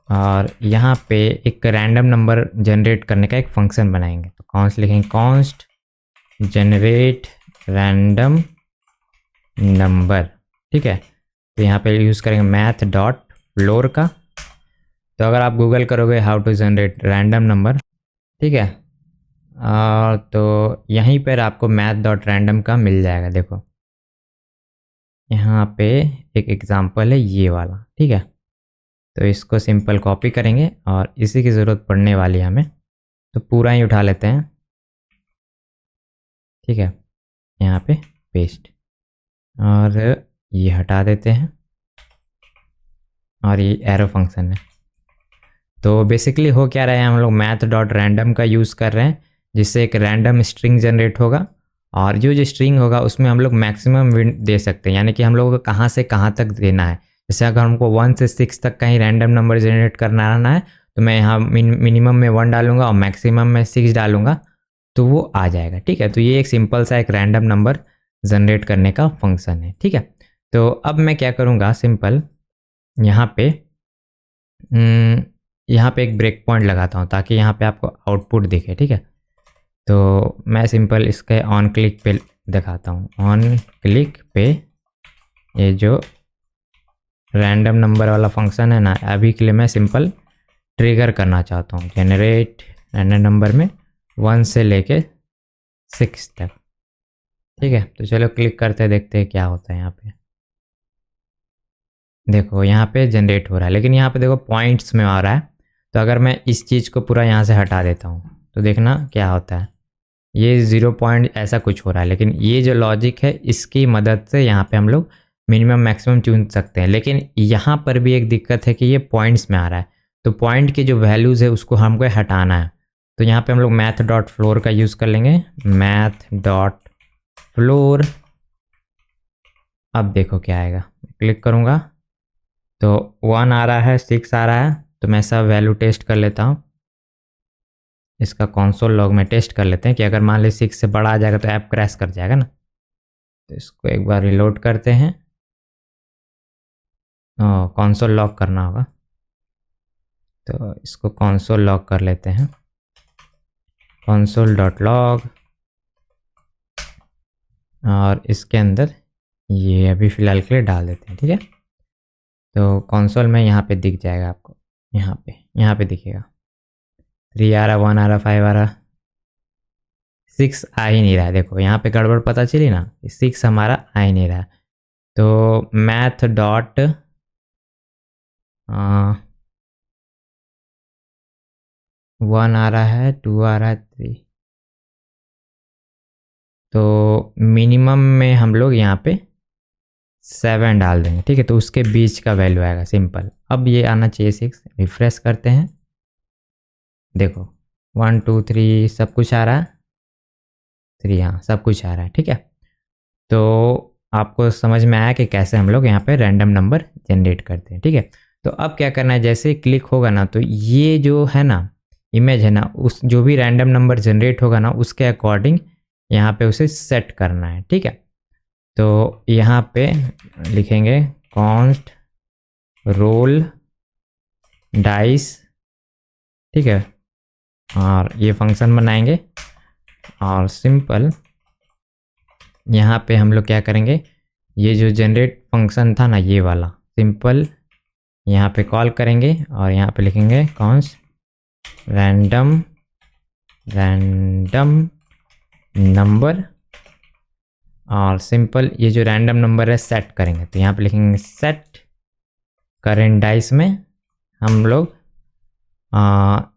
Speaker 1: और यहाँ पे एक रैंडम नंबर जनरेट करने का एक फंक्शन बनाएंगे। तो कॉन्स्ट लिखेंगे कॉन्स्ट जनरेट रैंडम नंबर, ठीक है। तो यहाँ पे यूज़ करेंगे मैथ डॉट फ्लोर का। तो अगर आप गूगल करोगे how to generate random number, ठीक है, तो यहीं पर आपको मैथ डॉट रैंडम का मिल जाएगा। देखो यहाँ पे एक एग्जांपल है ये वाला, ठीक है। तो इसको सिंपल कॉपी करेंगे और इसी की ज़रूरत पड़ने वाली है हमें, तो पूरा ही उठा लेते हैं, ठीक है, यहाँ पे पेस्ट, और ये हटा देते हैं, और ये एरो फंक्शन है। तो बेसिकली हो क्या रहा है, हम लोग मैथ डॉट रैंडम का यूज़ कर रहे हैं, जिससे एक रैंडम स्ट्रिंग जनरेट होगा, और जो स्ट्रिंग होगा उसमें हम लोग मैक्सिमम विड्थ दे सकते हैं, यानी कि हम लोगों को कहाँ से कहाँ तक देना है। जैसे अगर हमको 1 से 6 तक का ही रैंडम नंबर जनरेट करना रहना है तो मैं यहाँ मिनिमम में 1 डालूंगा और मैक्सिमम में 6 डालूंगा, तो वो आ जाएगा, ठीक है। तो ये एक सिंपल सा एक रैंडम नंबर जनरेट करने का फंक्शन है, ठीक है। तो अब मैं क्या करूँगा, सिंपल यहाँ पे एक ब्रेक पॉइंट लगाता हूँ ताकि यहाँ पे आपको आउटपुट दिखे, ठीक है। तो मैं सिंपल इसके ऑन क्लिक पे दिखाता हूँ, ऑन क्लिक पे ये जो रैंडम नंबर वाला फंक्शन है ना, अभी के लिए मैं सिंपल ट्रिगर करना चाहता हूँ, जनरेट रैंडम नंबर में 1 से लेके 6 तक, ठीक है। तो चलो क्लिक करते देखते हैं क्या होता है यहाँ पे। देखो यहाँ पे जनरेट हो रहा है, लेकिन यहाँ पे देखो पॉइंट्स में आ रहा है। तो अगर मैं इस चीज़ को पूरा यहाँ से हटा देता हूँ तो देखना क्या होता है, ये 0 पॉइंट ऐसा कुछ हो रहा है। लेकिन ये जो लॉजिक है इसकी मदद से यहाँ पे हम लोग मिनिमम मैक्सिमम चुन सकते हैं। लेकिन यहाँ पर भी एक दिक्कत है कि ये पॉइंट्स में आ रहा है, तो पॉइंट की जो वैल्यूज़ है उसको हमको हटाना है। तो यहाँ पे हम लोग मैथ डॉट फ्लोर का यूज़ कर लेंगे, मैथ डॉट फ्लोर। अब देखो क्या आएगा, क्लिक करूँगा तो 1 आ रहा है, 6 आ रहा है। तो मैं सब वैल्यू टेस्ट कर लेता हूँ, इसका कंसोल लॉग में टेस्ट कर लेते हैं कि अगर मान ली 6 से बड़ा आ जाएगा तो ऐप क्रैश कर जाएगा ना। तो इसको एक बार रिलोड करते हैं, कंसोल लॉग करना होगा, तो इसको कंसोल लॉग कर लेते हैं, कंसोल डॉट लॉग, और इसके अंदर ये अभी फ़िलहाल के लिए डाल देते हैं, ठीक है। तो कंसोल में यहाँ पे दिख जाएगा आपको, यहाँ पे दिखेगा 3 आ रहा, 1 आ रहा, 5 आ रहा, 6 आ ही नहीं रहा है। देखो यहाँ पे गड़बड़ पता चली ना, 6 हमारा आ ही नहीं रहा। तो मैथ डॉट 1 आ रहा है, 2 आ रहा है, 3, तो मिनिमम में हम लोग यहाँ पे 7 डाल देंगे, ठीक है। तो उसके बीच का वैल्यू आएगा, सिंपल। अब ये आना चाहिए 6। रिफ्रेश करते हैं, देखो 1 2 3 सब कुछ आ रहा है, 3, हाँ सब कुछ आ रहा है, ठीक है। तो आपको समझ में आया कि कैसे हम लोग यहाँ पे रैंडम नंबर जनरेट करते हैं, ठीक है। तो अब क्या करना है, जैसे क्लिक होगा ना तो ये जो है ना इमेज है ना, उस जो भी रैंडम नंबर जनरेट होगा ना उसके अकॉर्डिंग यहाँ पे उसे सेट करना है, ठीक है। तो यहाँ पे लिखेंगे कॉन्स्ट रोल डाइस, ठीक है। और ये फंक्शन बनाएंगे और सिंपल यहाँ पे हम लोग क्या करेंगे, ये जो जनरेट फंक्शन था ना ये वाला, सिंपल यहाँ पे कॉल करेंगे और यहाँ पे लिखेंगे कॉन्स्ट रैंडम नंबर, और सिंपल ये जो रैंडम नंबर है सेट करेंगे। तो यहाँ पे लिखेंगे सेट करेंट डाइस में हम लोग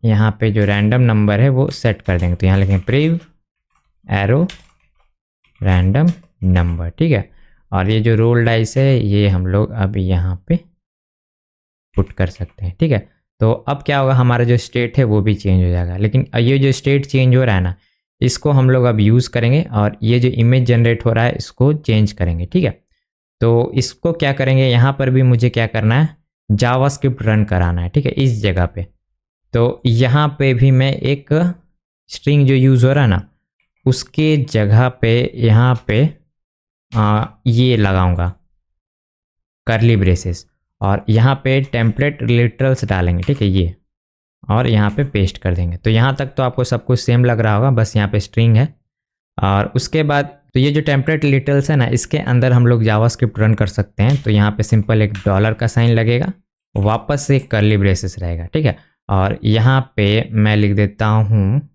Speaker 1: यहाँ पे जो रैंडम नंबर है वो सेट कर देंगे। तो यहाँ लिखेंगे प्रिव एरो रैंडम नंबर, ठीक है। और ये जो रोल डाइस है ये हम लोग अभी यहाँ पे पुट कर सकते हैं, ठीक है। तो अब क्या होगा, हमारा जो स्टेट है वो भी चेंज हो जाएगा। लेकिन ये जो स्टेट चेंज हो रहा है ना, इसको हम लोग अब यूज़ करेंगे और ये जो इमेज जनरेट हो रहा है इसको चेंज करेंगे, ठीक है। तो इसको क्या करेंगे, यहाँ पर भी मुझे क्या करना है, जावास्क्रिप्ट रन कराना है, ठीक है, इस जगह पे। तो यहाँ पे भी मैं एक स्ट्रिंग जो यूज़ हो रहा है ना उसके जगह पे यहाँ पे ये लगाऊंगा करली ब्रेसेस, और यहाँ पे टेम्पलेट लिटरल्स डालेंगे, ठीक है, ये, और यहाँ पे पेस्ट कर देंगे। तो यहाँ तक तो आपको सब कुछ सेम लग रहा होगा, बस यहाँ पे स्ट्रिंग है। और उसके बाद तो ये जो टेम्पलेट लिटरल्स है ना इसके अंदर हम लोग जावास्क्रिप्ट रन कर सकते हैं। तो यहाँ पे सिंपल एक डॉलर का साइन लगेगा, वापस से एक करली ब्रेसेस रहेगा, ठीक है। और यहाँ पे मैं लिख देता हूँ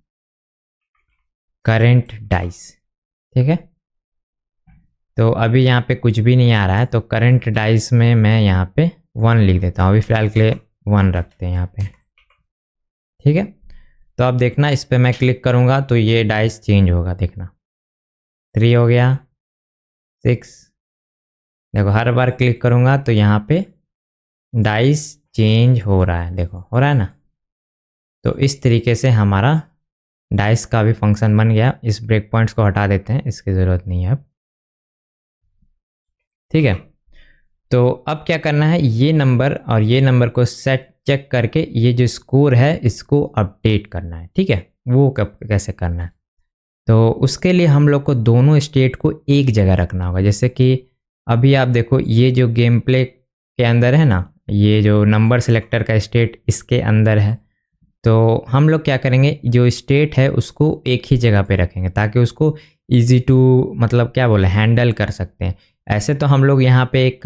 Speaker 1: करेंट डाइस, ठीक है। तो अभी यहाँ पे कुछ भी नहीं आ रहा है, तो करंट डाइस में मैं यहाँ पे 1 लिख देता हूँ, अभी फिलहाल के लिए 1 रखते हैं यहाँ पे, ठीक है। तो अब देखना इस पे मैं क्लिक करूँगा तो ये डाइस चेंज होगा, देखना 3 हो गया, 6, देखो हर बार क्लिक करूँगा तो यहाँ पे डाइस चेंज हो रहा है, देखो हो रहा है ना। तो इस तरीके से हमारा डाइस का भी फंक्शन बन गया। इस ब्रेक पॉइंट्स को हटा देते हैं, इसकी ज़रूरत नहीं है अब, ठीक है। तो अब क्या करना है, ये नंबर और ये नंबर को सेट चेक करके ये जो स्कोर है इसको अपडेट करना है, ठीक है। वो कब कैसे करना है, तो उसके लिए हम लोग को दोनों स्टेट को एक जगह रखना होगा। जैसे कि अभी आप देखो ये जो गेम प्ले के अंदर है ना, ये जो नंबर सेलेक्टर का स्टेट इसके अंदर है। तो हम लोग क्या करेंगे, जो स्टेट है उसको एक ही जगह पे रखेंगे ताकि उसको इजी टू मतलब क्या बोले हैंडल कर सकते हैं। ऐसे तो हम लोग यहाँ पे एक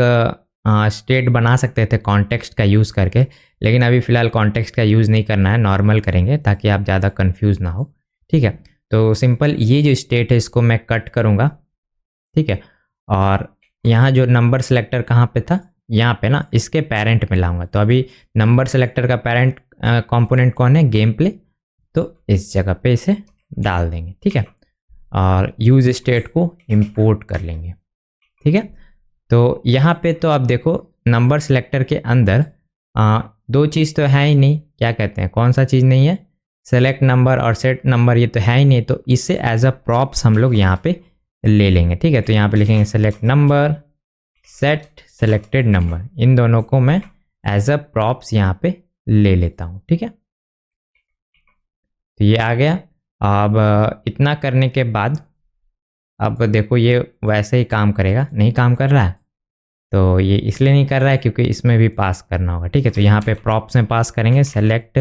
Speaker 1: स्टेट बना सकते थे कॉन्टेक्स्ट का यूज़ करके, लेकिन अभी फ़िलहाल कॉन्टेक्स्ट का यूज़ नहीं करना है, नॉर्मल करेंगे ताकि आप ज़्यादा कंफ्यूज ना हो, ठीक है। तो सिंपल ये जो स्टेट है इसको मैं कट करूँगा, ठीक है। और यहाँ जो नंबर सेलेक्टर कहाँ पे था, यहाँ पे ना इसके पेरेंट में लाऊंगा। तो अभी नंबर सेलेक्टर का पेरेंट कंपोनेंट कौन है, गेम प्ले, तो इस जगह पे इसे डाल देंगे, ठीक है। और यूज स्टेट को इंपोर्ट कर लेंगे, ठीक है। तो यहाँ पे तो आप देखो नंबर सेलेक्टर के अंदर दो चीज़ तो है ही नहीं, क्या कहते हैं, कौन सा चीज़ नहीं है, सेलेक्ट नंबर और सेट नंबर, ये तो है ही नहीं। तो इसे एज अ प्रॉप्स हम लोग यहाँ पे ले लेंगे, ठीक है। तो यहाँ पे लिखेंगे select number, set selected number, इन दोनों को मैं एज अ प्रॉप्स यहाँ पे ले लेता हूँ, ठीक है। तो ये आ गया। अब इतना करने के बाद अब देखो ये वैसे ही काम करेगा, नहीं काम कर रहा है। तो ये इसलिए नहीं कर रहा है क्योंकि इसमें भी पास करना होगा, ठीक है। तो यहाँ पे प्रॉप्स में पास करेंगे सेलेक्ट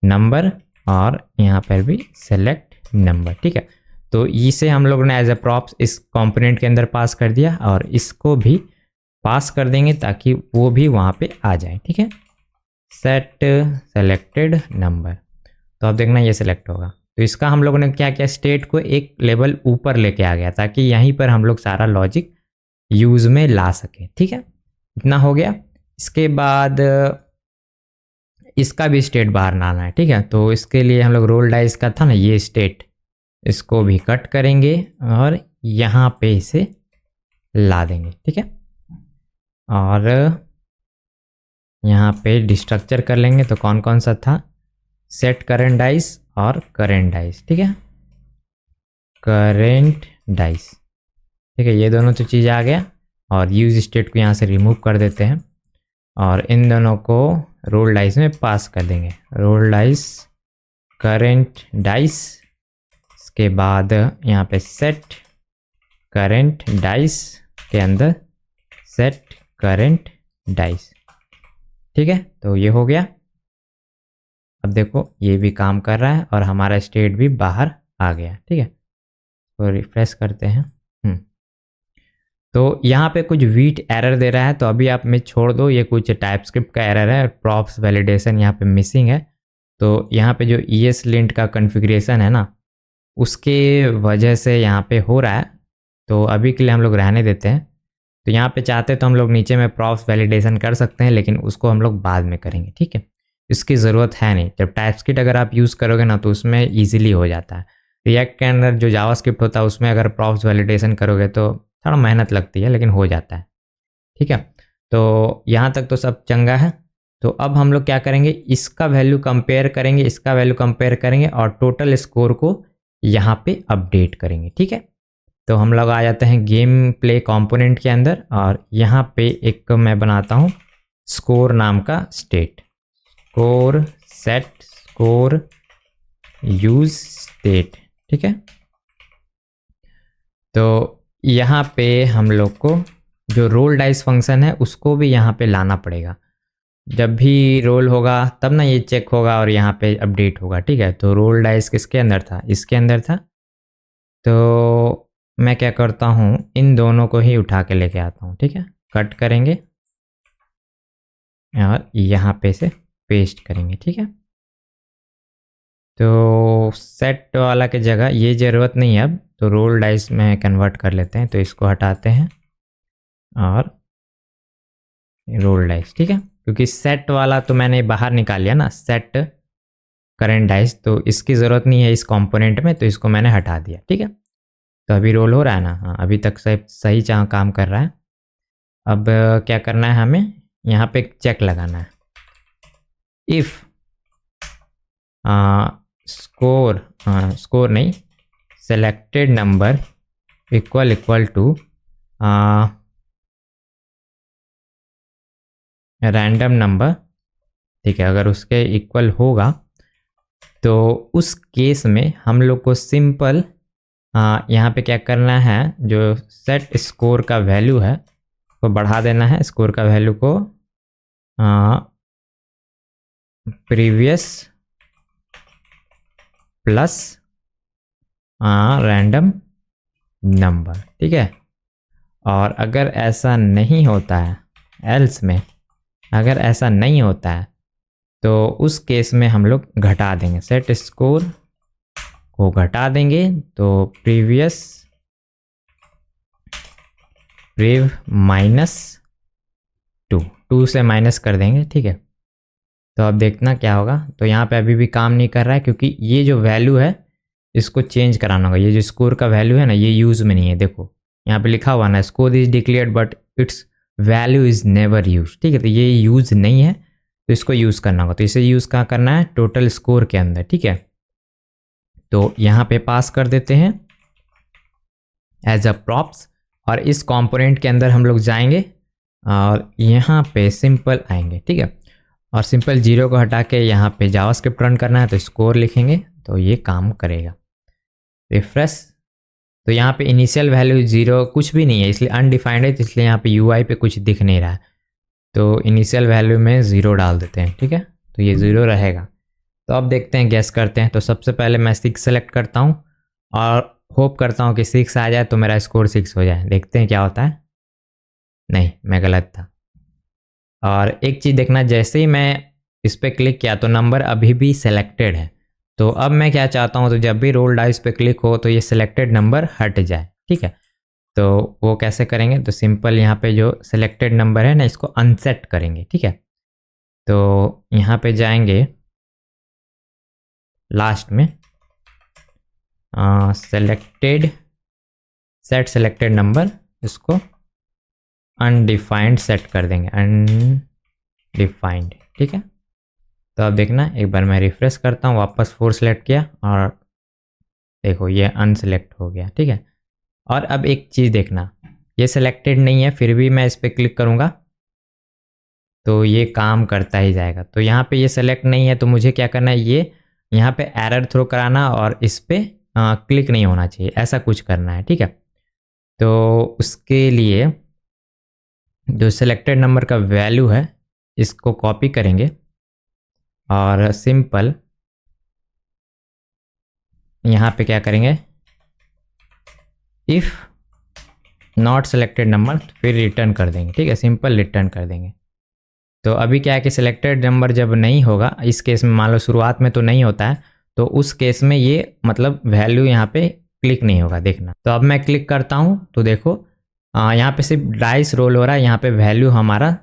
Speaker 1: नंबर और यहाँ पर भी सेलेक्ट नंबर, ठीक है। तो इसे हम लोग ने एज अ प्रॉप्स इस कंपोनेंट के अंदर पास कर दिया और इसको भी पास कर देंगे ताकि वो भी वहाँ पे आ जाए, ठीक है। सेट सेलेक्टेड नंबर, तो अब देखना ये सिलेक्ट होगा। तो इसका हम लोगों ने क्या किया, स्टेट को एक लेवल ऊपर लेके आ गया ताकि यहीं पर हम लोग सारा लॉजिक यूज़ में ला सके, ठीक है। इतना हो गया। इसके बाद इसका भी स्टेट बाहर ना आना है, ठीक है। तो इसके लिए हम लोग रोल डाइस का था ना ये स्टेट, इसको भी कट करेंगे और यहाँ पे इसे ला देंगे, ठीक है। और यहाँ पे डिस्ट्रक्चर कर लेंगे, तो कौन कौन सा था, सेट करेंट डाइस और करेंट डाइस, ठीक है, करेंट डाइस, ठीक है। ये दोनों तो चीज़ आ गया, और यूज स्टेट को यहाँ से रिमूव कर देते हैं और इन दोनों को रोल डाइस में पास कर देंगे, रोल डाइस करेंट डाइस। इसके बाद यहाँ पे सेट करेंट डाइस के अंदर सेट करेंट डाइस, ठीक है। तो ये हो गया। अब देखो ये भी काम कर रहा है और हमारा स्टेट भी बाहर आ गया, ठीक है। तो रिफ्रेश करते हैं। तो यहाँ पे कुछ वीट एरर दे रहा है, तो अभी आप में छोड़ दो, ये कुछ टाइपस्क्रिप्ट का एरर है, प्रॉप्स वैलिडेशन यहाँ पे मिसिंग है। तो यहाँ पे जो ESLint का कॉन्फ़िगरेशन है ना, उसके वजह से यहाँ पे हो रहा है, तो अभी के लिए हम लोग रहने देते हैं। तो यहाँ पे चाहते तो हम लोग नीचे में प्रॉप्स वैलिडेशन कर सकते हैं, लेकिन उसको हम लोग बाद में करेंगे, ठीक है। इसकी ज़रूरत है नहीं। जब टाइपस्क्रिप्ट अगर आप यूज़ करोगे ना, तो उसमें ईजिली हो जाता है। रिएक्ट के अंदर जो जावास्क्रिप्ट होता है, उसमें अगर प्रॉप्स वैलिडेशन करोगे तो थोड़ा मेहनत लगती है, लेकिन हो जाता है, ठीक है। तो यहाँ तक तो सब चंगा है। तो अब हम लोग क्या करेंगे, इसका वैल्यू कंपेयर करेंगे, इसका वैल्यू कंपेयर करेंगे और टोटल स्कोर को यहाँ पे अपडेट करेंगे, ठीक है। तो हम लोग आ जाते हैं गेम प्ले कंपोनेंट के अंदर और यहाँ पे एक मैं बनाता हूँ स्कोर नाम का state, score set score use state, ठीक है। तो यहाँ पे हम लोग को जो रोल डाइस फंक्शन है उसको भी यहाँ पे लाना पड़ेगा। जब भी रोल होगा तब ना ये चेक होगा और यहाँ पे अपडेट होगा, ठीक है। तो रोल डाइस किसके अंदर था, इसके अंदर था। तो मैं क्या करता हूँ, इन दोनों को ही उठा के लेके आता हूँ, ठीक है। कट करेंगे और यहाँ पे से पेस्ट करेंगे, ठीक है। तो सेट वाला के जगह ये ज़रूरत नहीं है अब, तो रोल डाइस में कन्वर्ट कर लेते हैं। तो इसको हटाते हैं और रोल डाइस, ठीक है, क्योंकि सेट वाला तो मैंने बाहर निकाल लिया ना, सेट करेंट डाइस, तो इसकी ज़रूरत नहीं है इस कंपोनेंट में, तो इसको मैंने हटा दिया, ठीक है। तो अभी रोल हो रहा है ना, हाँ अभी तक सही काम कर रहा है। अब क्या करना है, हमें यहाँ पे चेक लगाना है, इफ़ स्कोर नहीं, selected number equal to random number, ठीक है। अगर उसके इक्वल होगा तो उस केस में हम लोग को सिंपल यहाँ पे क्या करना है, जो सेट स्कोर का वैल्यू है वो बढ़ा देना है, स्कोर का वैल्यू को प्रीवियस प्लस रैंडम नंबर, ठीक है। और अगर ऐसा नहीं होता है, एल्स में अगर ऐसा नहीं होता है तो उस केस में हम लोग घटा देंगे, सेट स्कोर को घटा देंगे। तो प्रीवियस प्रीव -2 से माइनस कर देंगे, ठीक है। तो अब देखना क्या होगा। तो यहाँ पे अभी भी काम नहीं कर रहा है, क्योंकि ये जो वैल्यू है इसको चेंज कराना होगा। ये जो स्कोर का वैल्यू है ना, ये यूज़ में नहीं है। देखो यहाँ पे लिखा हुआ ना, score is declared but it's value is never use, ठीक है। तो ये यूज़ नहीं है, तो इसको यूज़ करना होगा। तो इसे यूज़ कहाँ करना है, टोटल स्कोर के अंदर, ठीक है। तो यहाँ पे पास कर देते हैं एज अ प्रॉप्स, और इस कंपोनेंट के अंदर हम लोग जाएंगे और यहाँ पे सिंपल आएंगे, ठीक है। और सिंपल 0 को हटा के यहाँ पे जावास्क्रिप्ट रन करना है, तो स्कोर लिखेंगे तो ये काम करेगा। रिफ्रेश, तो यहाँ पे इनिशियल वैल्यू 0 कुछ भी नहीं है, इसलिए अनडिफाइंड है, इसलिए यहाँ पे UI पे कुछ दिख नहीं रहा है। तो इनिशियल वैल्यू में 0 डाल देते हैं, ठीक है। तो ये 0 रहेगा। तो अब देखते हैं, गैस करते हैं। तो सबसे पहले मैं 6 सेलेक्ट करता हूँ और होप करता हूँ कि 6 आ जाए तो मेरा स्कोर 6 हो जाए। देखते हैं क्या होता है। नहीं, मैं गलत था। और एक चीज़ देखना, जैसे ही मैं इस पर क्लिक किया तो नंबर अभी भी सिलेक्टेड है। तो अब मैं क्या चाहता हूँ, तो जब भी रोल डाइस पे क्लिक हो तो ये सिलेक्टेड नंबर हट जाए, ठीक है। तो वो कैसे करेंगे, तो सिंपल यहाँ पे जो सिलेक्टेड नंबर है ना, इसको अनसेट करेंगे, ठीक है। तो यहाँ पे जाएंगे लास्ट में, सेलेक्टेड सेट सेलेक्टेड नंबर, इसको अनडिफाइंड सेट कर देंगे, अनडिफाइंड। ठीक है, तो अब देखना, एक बार मैं रिफ्रेश करता हूँ, वापस 4 सेलेक्ट किया और देखो ये अनसेलेक्ट हो गया। ठीक है, और अब एक चीज़ देखना, ये सिलेक्टेड नहीं है, फिर भी मैं इस पर क्लिक करूँगा तो ये काम करता ही जाएगा। तो यहाँ पे ये सेलेक्ट नहीं है, तो मुझे क्या करना है, ये यहाँ पे एरर थ्रो कराना और इस पर क्लिक नहीं होना चाहिए, ऐसा कुछ करना है। ठीक है, तो उसके लिए जो सिलेक्टेड नंबर का वैल्यू है इसको कॉपी करेंगे और सिंपल यहाँ पे क्या करेंगे, इफ़ नॉट सेलेक्टेड नंबर, फिर रिटर्न कर देंगे। ठीक है, सिंपल रिटर्न कर देंगे। तो अभी क्या है कि सिलेक्टेड नंबर जब नहीं होगा, इस केस में मान लो शुरुआत में तो नहीं होता है, तो उस केस में ये मतलब वैल्यू यहाँ पे क्लिक नहीं होगा। देखना, तो अब मैं क्लिक करता हूँ तो देखो यहाँ पे सिर्फ डाइस रोल हो रहा है, यहाँ पे वैल्यू हमारा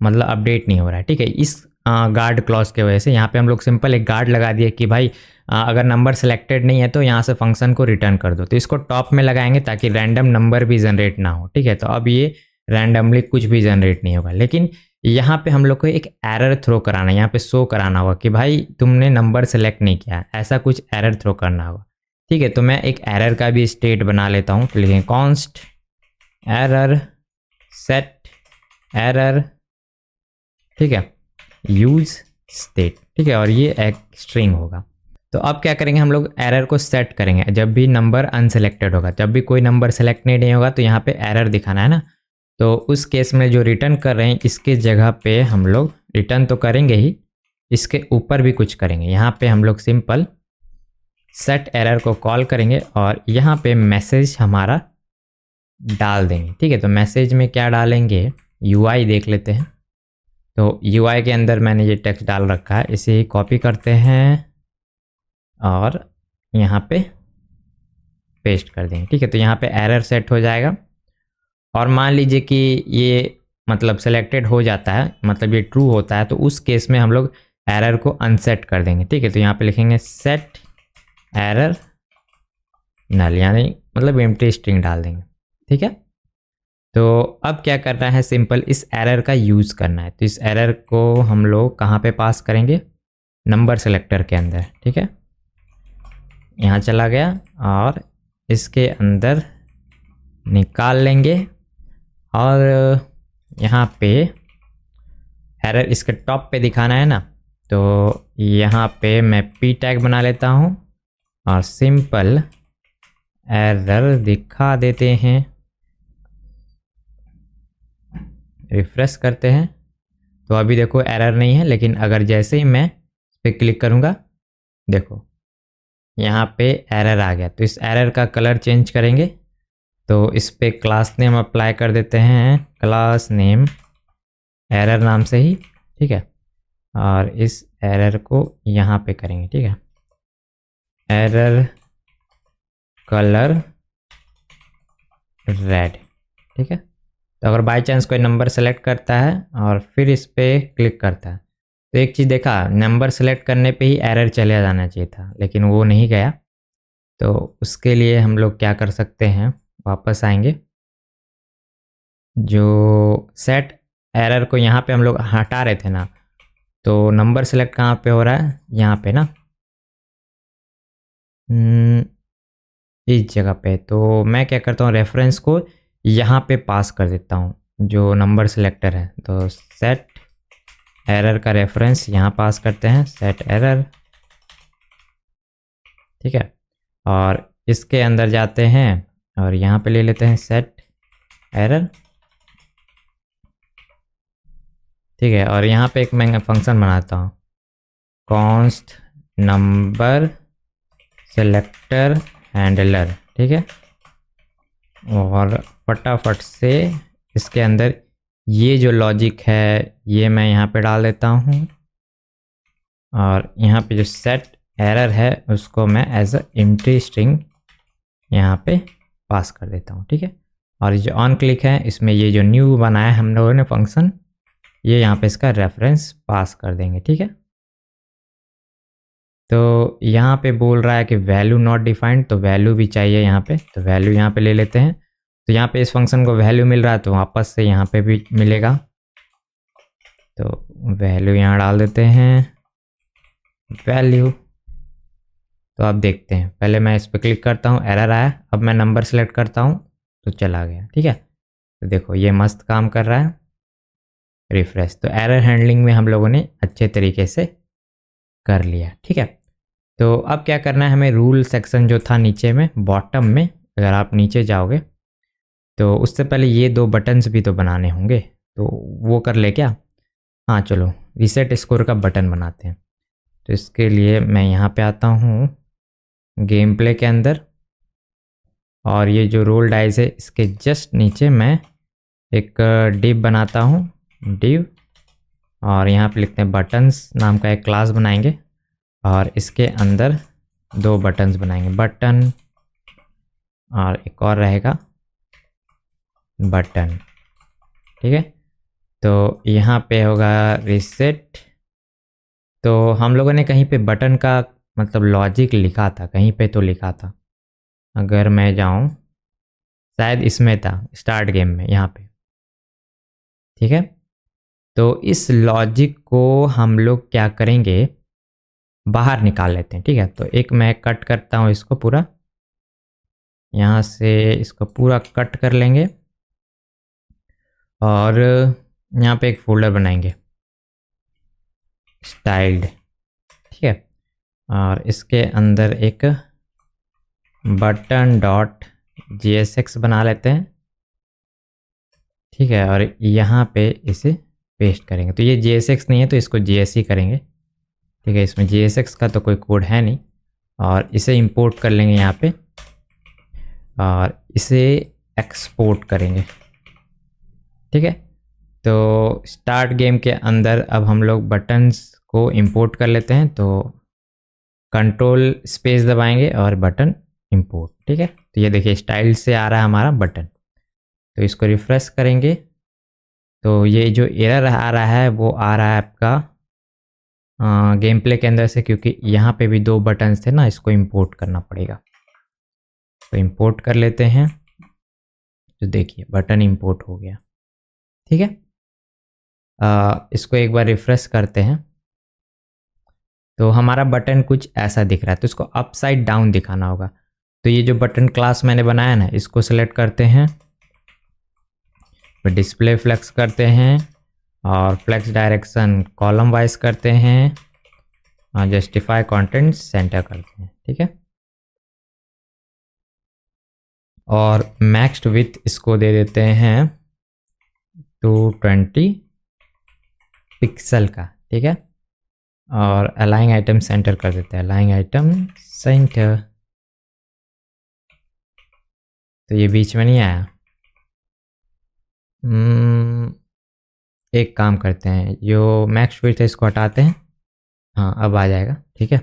Speaker 1: मतलब अपडेट नहीं हो रहा है। ठीक है, इस गार्ड क्लॉज के वजह से यहाँ पे हम लोग सिंपल एक गार्ड लगा दिए कि भाई अगर नंबर सेलेक्टेड नहीं है तो यहाँ से फंक्शन को रिटर्न कर दो। तो इसको टॉप में लगाएंगे ताकि रैंडम नंबर भी जनरेट ना हो। ठीक है, तो अब ये रैंडमली कुछ भी जनरेट नहीं होगा, लेकिन यहाँ पे हम लोग को एक एरर थ्रो कराना है, यहाँ पे शो कराना होगा कि भाई तुमने नंबर सेलेक्ट नहीं किया, ऐसा कुछ एरर थ्रो करना होगा। ठीक है, तो मैं एक एरर का भी स्टेट बना लेता हूँ, तो लिखें कॉन्स्ट एरर सेट एरर। ठीक है, यूज स्टेट। ठीक है, और ये एक स्ट्रिंग होगा। तो अब क्या करेंगे, हम लोग एरर को सेट करेंगे जब भी नंबर अनसेलेक्टेड होगा, जब भी कोई नंबर सेलेक्ट नहीं होगा तो यहाँ पे एरर दिखाना है ना। तो उस केस में जो रिटर्न कर रहे हैं इसके जगह पे हम लोग रिटर्न तो करेंगे ही, इसके ऊपर भी कुछ करेंगे। यहाँ पे हम लोग सिंपल सेट एरर को कॉल करेंगे और यहाँ पे मैसेज हमारा डाल देंगे। ठीक है, तो मैसेज में क्या डालेंगे, UI देख लेते हैं। तो UI के अंदर मैंने ये टेक्स्ट डाल रखा है, इसे ही कॉपी करते हैं और यहाँ पे पेस्ट कर देंगे। ठीक है, तो यहाँ पे एरर सेट हो जाएगा और मान लीजिए कि ये मतलब सेलेक्टेड हो जाता है, मतलब ये ट्रू होता है, तो उस केस में हम लोग एरर को अनसेट कर देंगे। ठीक है, तो यहाँ पे लिखेंगे सेट एरर नल, यानी मतलब एम्प्टी स्ट्रिंग डाल देंगे। ठीक है, तो अब क्या करना है, सिंपल इस एरर का यूज़ करना है। तो इस एरर को हम लोग कहाँ पे पास करेंगे, नंबर सेलेक्टर के अंदर। ठीक है, यहाँ चला गया और इसके अंदर निकाल लेंगे और यहाँ पे एरर इसके टॉप पे दिखाना है ना, तो यहाँ पे मैं p टैग बना लेता हूँ और सिंपल एरर दिखा देते हैं, रिफ्रेश करते हैं। तो अभी देखो एरर नहीं है, लेकिन अगर जैसे ही मैं इस पर क्लिक करूँगा देखो यहाँ पे एरर आ गया। तो इस एरर का कलर चेंज करेंगे, तो इस पे क्लास नेम अप्लाई कर देते हैं, क्लास नेम एरर नाम से ही। ठीक है, और इस एरर को यहाँ पे करेंगे। ठीक है, एरर कलर रेड। ठीक है, तो अगर बाय चांस कोई नंबर सेलेक्ट करता है और फिर इस पर क्लिक करता है, तो एक चीज़ देखा, नंबर सेलेक्ट करने पे ही एरर चले जाना चाहिए था, लेकिन वो नहीं गया। तो उसके लिए हम लोग क्या कर सकते हैं, वापस आएंगे, जो सेट एरर को यहाँ पे हम लोग हटा रहे थे ना, तो नंबर सेलेक्ट कहाँ पे हो रहा है, यहाँ पे ना, इस जगह पे। तो मैं क्या करता हूँ, रेफरेंस को यहाँ पे पास कर देता हूँ जो नंबर सेलेक्टर है। तो सेट एरर का रेफरेंस यहाँ पास करते हैं, सेट एरर। ठीक है, और इसके अंदर जाते हैं और यहाँ पे ले लेते हैं सेट एरर। ठीक है, और यहाँ पे एक मैं फंक्शन बनाता हूँ, कॉन्स्ट नंबर सेलेक्टर हैंडलर। ठीक है, और फटाफट से इसके अंदर ये जो लॉजिक है ये मैं यहाँ पे डाल देता हूँ और यहाँ पे जो सेट एरर है उसको मैं एज अ एम्प्टी स्ट्रिंग यहाँ पे पास कर देता हूँ। ठीक है, और जो ऑन क्लिक है इसमें ये जो न्यू बनाया हम लोगों ने फंक्शन, ये यहाँ पे इसका रेफरेंस पास कर देंगे। ठीक है, तो यहाँ पे बोल रहा है कि वैल्यू नॉट डिफाइंड, तो वैल्यू भी चाहिए यहाँ पे, तो वैल्यू यहाँ पे ले लेते हैं तो यहाँ पे इस फंक्शन को वैल्यू मिल रहा है तो वापस से यहाँ पे भी मिलेगा। तो वैल्यू यहाँ डाल देते हैं, वैल्यू। तो आप देखते हैं, पहले मैं इस पर क्लिक करता हूँ, एरर आया। अब मैं नंबर सेलेक्ट करता हूँ तो चला गया। ठीक है, तो देखो ये मस्त काम कर रहा है। रिफ्रेश। तो एरर हैंडलिंग में हम लोगों ने अच्छे तरीके से कर लिया। ठीक है, तो अब क्या करना है हमें, रूल सेक्शन जो था नीचे में बॉटम में, अगर आप नीचे जाओगे तो उससे पहले ये 2 बटन्स भी तो बनाने होंगे, तो वो कर ले क्या। हाँ चलो, रीसेट स्कोर का बटन बनाते हैं। तो इसके लिए मैं यहाँ पे आता हूँ गेम प्ले के अंदर, और ये जो रोल डाइस है इसके जस्ट नीचे मैं एक डिव बनाता हूँ, डिव। और यहाँ पे लिखते हैं बटन्स नाम का एक क्लास बनाएंगे, और इसके अंदर 2 बटन्स बनाएंगे, बटन और एक और रहेगा बटन। ठीक है, तो यहाँ पे होगा रीसेट। तो हम लोगों ने कहीं पे बटन का मतलब लॉजिक लिखा था, कहीं पे तो लिखा था। अगर मैं जाऊँ, शायद इसमें था स्टार्ट गेम में, यहाँ पे। ठीक है, तो इस लॉजिक को हम लोग क्या करेंगे, बाहर निकाल लेते हैं। ठीक है, तो एक मैं कट करता हूँ इसको पूरा, यहाँ से इसको पूरा कट कर लेंगे, और यहाँ पे एक फोल्डर बनाएंगे स्टाइल्ड। ठीक है, और इसके अंदर एक बटन डॉट JSX बना लेते हैं। ठीक है, और यहाँ पे इसे पेस्ट करेंगे। तो ये JSX नहीं है तो इसको JSE करेंगे। ठीक है, इसमें JSX का तो कोई कोड है नहीं, और इसे इंपोर्ट कर लेंगे यहाँ पे, और इसे एक्सपोर्ट करेंगे। ठीक है, तो स्टार्ट गेम के अंदर अब हम लोग बटन्स को इंपोर्ट कर लेते हैं। तो कंट्रोल स्पेस दबाएंगे और बटन इंपोर्ट। ठीक है, तो ये देखिए स्टाइल से आ रहा है हमारा बटन। तो इसको रिफ्रेश करेंगे तो ये जो एरर आ रहा है वो आ रहा है आपका गेम प्ले के अंदर से, क्योंकि यहाँ पे भी 2 बटन्स थे ना, इसको इंपोर्ट करना पड़ेगा। तो इंपोर्ट कर लेते हैं, तो देखिए बटन इंपोर्ट हो गया। ठीक है, इसको एक बार रिफ्रेश करते हैं तो हमारा बटन कुछ ऐसा दिख रहा है। तो इसको अपसाइड डाउन दिखाना होगा। तो ये जो बटन क्लास मैंने बनाया ना, इसको सेलेक्ट करते हैं, फिर डिस्प्ले फ्लेक्स करते हैं, और फ्लेक्स डायरेक्शन कॉलम वाइज करते हैं, और जस्टिफाई कंटेंट सेंटर करते हैं। ठीक है, और मैक्स विथ इसको दे देते हैं 220 पिक्सल का। ठीक है, और अलाइन आइटम सेंटर कर देते हैं, अलाइन आइटम सेंटर। तो ये बीच में नहीं आया। एक काम करते हैं, जो मैक्स विड्थ है इसको हटाते हैं। हाँ, अब आ जाएगा। ठीक है,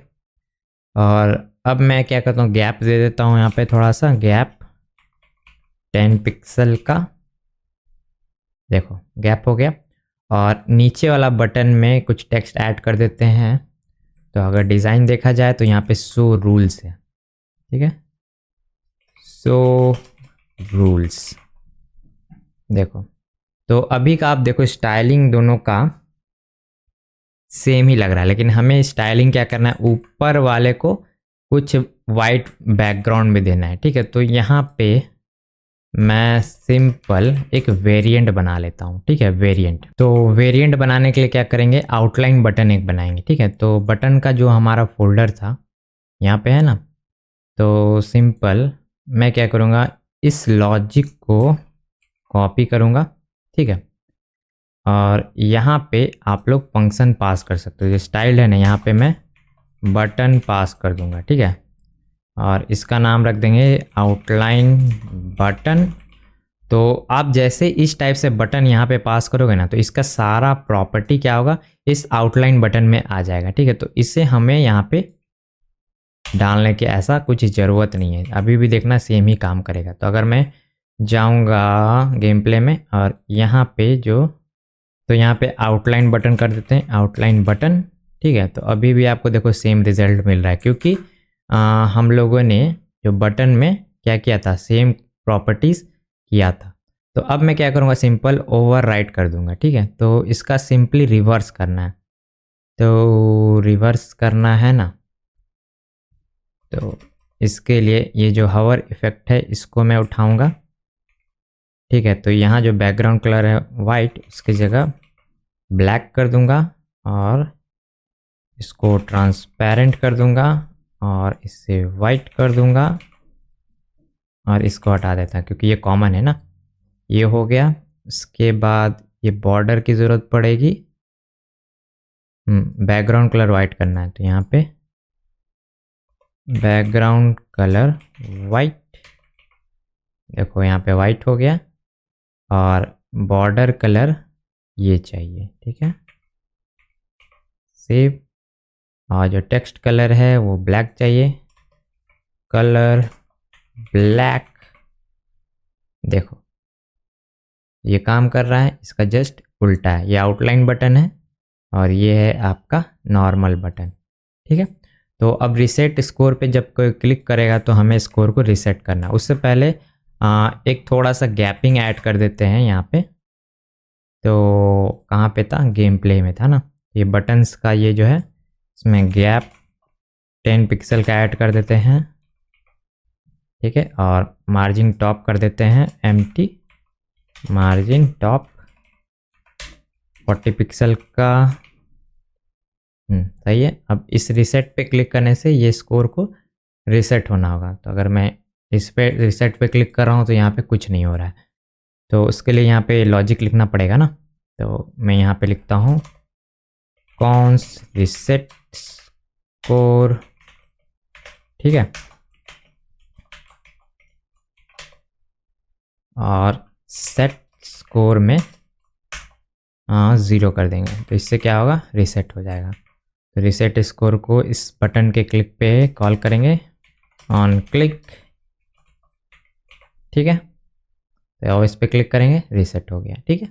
Speaker 1: और अब मैं क्या करता हूँ, गैप दे देता हूँ यहाँ पे थोड़ा सा गैप 10 पिक्सल का। देखो गैप हो गया, और नीचे वाला बटन में कुछ टेक्स्ट ऐड कर देते हैं। तो अगर डिज़ाइन देखा जाए तो यहाँ पे शो रूल्स है। ठीक है, शो रूल्स। देखो, तो अभी का आप देखो स्टाइलिंग दोनों का सेम ही लग रहा है, लेकिन हमें स्टाइलिंग क्या करना है, ऊपर वाले को कुछ वाइट बैकग्राउंड में देना है। ठीक है, तो यहाँ पे मैं सिंपल एक वेरिएंट बना लेता हूँ। ठीक है, वेरिएंट। तो वेरिएंट बनाने के लिए क्या करेंगे, आउटलाइन बटन एक बनाएंगे। ठीक है, तो बटन का जो हमारा फोल्डर था यहाँ पे है ना, तो सिंपल मैं क्या करूँगा, इस लॉजिक को कॉपी करूँगा। ठीक है, और यहाँ पे आप लोग फंक्शन पास कर सकते हो, जो स्टाइल है ना, यहाँ पे मैं बटन पास कर दूँगा। ठीक है, और इसका नाम रख देंगे आउटलाइन बटन। तो आप जैसे इस टाइप से बटन यहाँ पे पास करोगे ना, तो इसका सारा प्रॉपर्टी क्या होगा, इस आउटलाइन बटन में आ जाएगा। ठीक है, तो इससे हमें यहाँ पे डालने की ऐसा कुछ ज़रूरत नहीं है। अभी भी देखना सेम ही काम करेगा। तो अगर मैं जाऊँगा गेम प्ले में, और यहाँ पे तो यहाँ पे आउटलाइन बटन कर देते हैं, आउटलाइन बटन। ठीक है, तो अभी भी आपको देखो सेम रिजल्ट मिल रहा है, क्योंकि हम लोगों ने जो बटन में क्या किया था, सेम प्रॉपर्टीज़ किया था। तो अब मैं क्या करूँगा, सिंपल ओवरराइट कर दूंगा। ठीक है, तो इसका सिंपली रिवर्स करना है। तो रिवर्स करना है ना, तो इसके लिए ये जो हवर इफेक्ट है इसको मैं उठाऊंगा। ठीक है, तो यहाँ जो बैकग्राउंड कलर है वाइट, उसकी जगह ब्लैक कर दूंगा और इसको ट्रांसपेरेंट कर दूंगा और इससे वाइट कर दूंगा और इसको हटा देता क्योंकि ये कॉमन है ना। ये हो गया। इसके बाद ये बॉर्डर की ज़रूरत पड़ेगी। बैकग्राउंड कलर वाइट करना है, तो यहाँ पे बैकग्राउंड कलर वाइट, देखो यहाँ पे वाइट हो गया। और बॉर्डर कलर ये चाहिए। ठीक है, सेव। और जो टेक्स्ट कलर है वो ब्लैक चाहिए, कलर ब्लैक। देखो ये काम कर रहा है, इसका जस्ट उल्टा है। ये आउटलाइन बटन है और ये है आपका नॉर्मल बटन। ठीक है, तो अब रिसेट स्कोर पे जब कोई क्लिक करेगा तो हमें स्कोर को रिसेट करना। उससे पहले एक थोड़ा सा गैपिंग ऐड कर देते हैं यहाँ पे। तो कहाँ पे था, गेम प्ले में था ना। ये बटन्स का ये जो है इसमें गैप 10 पिक्सल का ऐड कर देते हैं। ठीक है, और मार्जिन टॉप कर देते हैं एम्प्टी, मार्जिन टॉप 40 पिक्सल का। सही है। अब इस रीसेट पे क्लिक करने से ये स्कोर को रीसेट होना होगा। तो अगर मैं इस पे रीसेट पे क्लिक कर रहा हूँ तो यहाँ पे कुछ नहीं हो रहा है, तो उसके लिए यहाँ पे लॉजिक लिखना पड़ेगा ना। तो मैं यहाँ पे लिखता हूँ कॉन्स रीसेट स्कोर। ठीक है, और सेट स्कोर में 0 कर देंगे, तो इससे क्या होगा, रीसेट हो जाएगा। तो रीसेट स्कोर को इस बटन के क्लिक पे कॉल करेंगे, ऑन क्लिक। ठीक है, तो इस पे क्लिक करेंगे, रीसेट हो गया। ठीक है,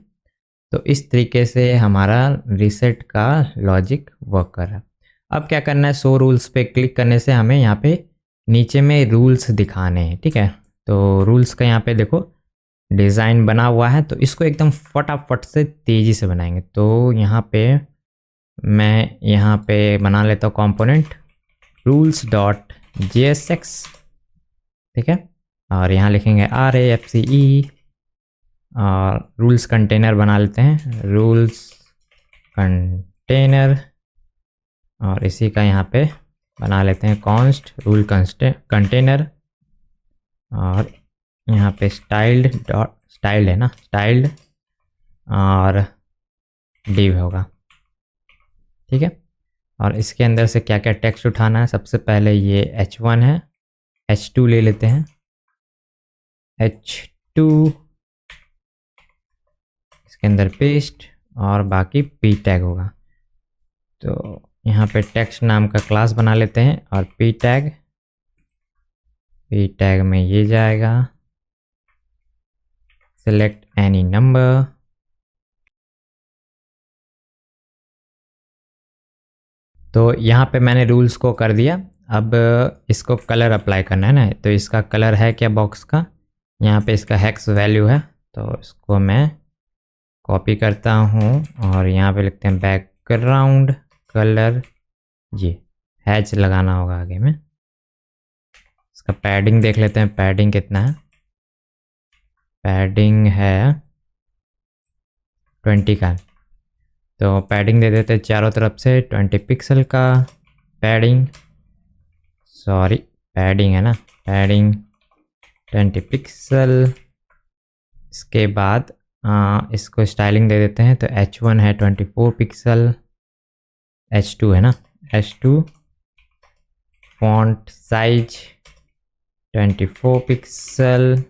Speaker 1: तो इस तरीके से हमारा रीसेट का लॉजिक वर्क कर रहा है। अब क्या करना है, शो रूल्स पे क्लिक करने से हमें यहाँ पे नीचे में रूल्स दिखाने हैं। ठीक है, तो रूल्स का यहाँ पे देखो डिज़ाइन बना हुआ है, तो इसको एकदम फटाफट से तेज़ी से बनाएंगे। तो यहाँ पे मैं यहाँ पे बना लेता हूँ कंपोनेंट rules.jsx। ठीक है, और यहाँ लिखेंगे RAFCE और रूल्स कंटेनर बना लेते हैं, रूल्स कंटेनर। और इसी का यहाँ पे बना लेते हैं कॉन्स्ट रूल कंटेनर। और यहाँ पे स्टाइल्ड है ना, स्टाइल्ड और div होगा। ठीक है, और इसके अंदर से क्या क्या टेक्स्ट उठाना है, सबसे पहले ये h1 है, h2 ले लेते हैं, h2 इसके अंदर पेस्ट और बाकी p टैग होगा। तो यहाँ पे टेक्स्ट नाम का क्लास बना लेते हैं और p टैग में ये जाएगा सेलेक्ट एनी नंबर। तो यहाँ पे मैंने रूल्स को कर दिया। अब इसको कलर अप्लाई करना है ना, तो इसका कलर है क्या बॉक्स का, यहाँ पे इसका हेक्स वैल्यू है, तो इसको मैं कॉपी करता हूँ और यहाँ पे लिखते हैं बैकग्राउंड कलर। ये हैच लगाना होगा आगे में। इसका पैडिंग देख लेते हैं, पैडिंग कितना है, पैडिंग है 20 का। तो पैडिंग दे देते हैं चारों तरफ से 20 पिक्सल का पैडिंग, सॉरी पैडिंग है ना, पैडिंग 20 पिक्सल। इसके बाद इसको स्टाइलिंग दे देते हैं, तो h1 है 24 पिक्सल, h2 है ना, h2 font size 24 pixel,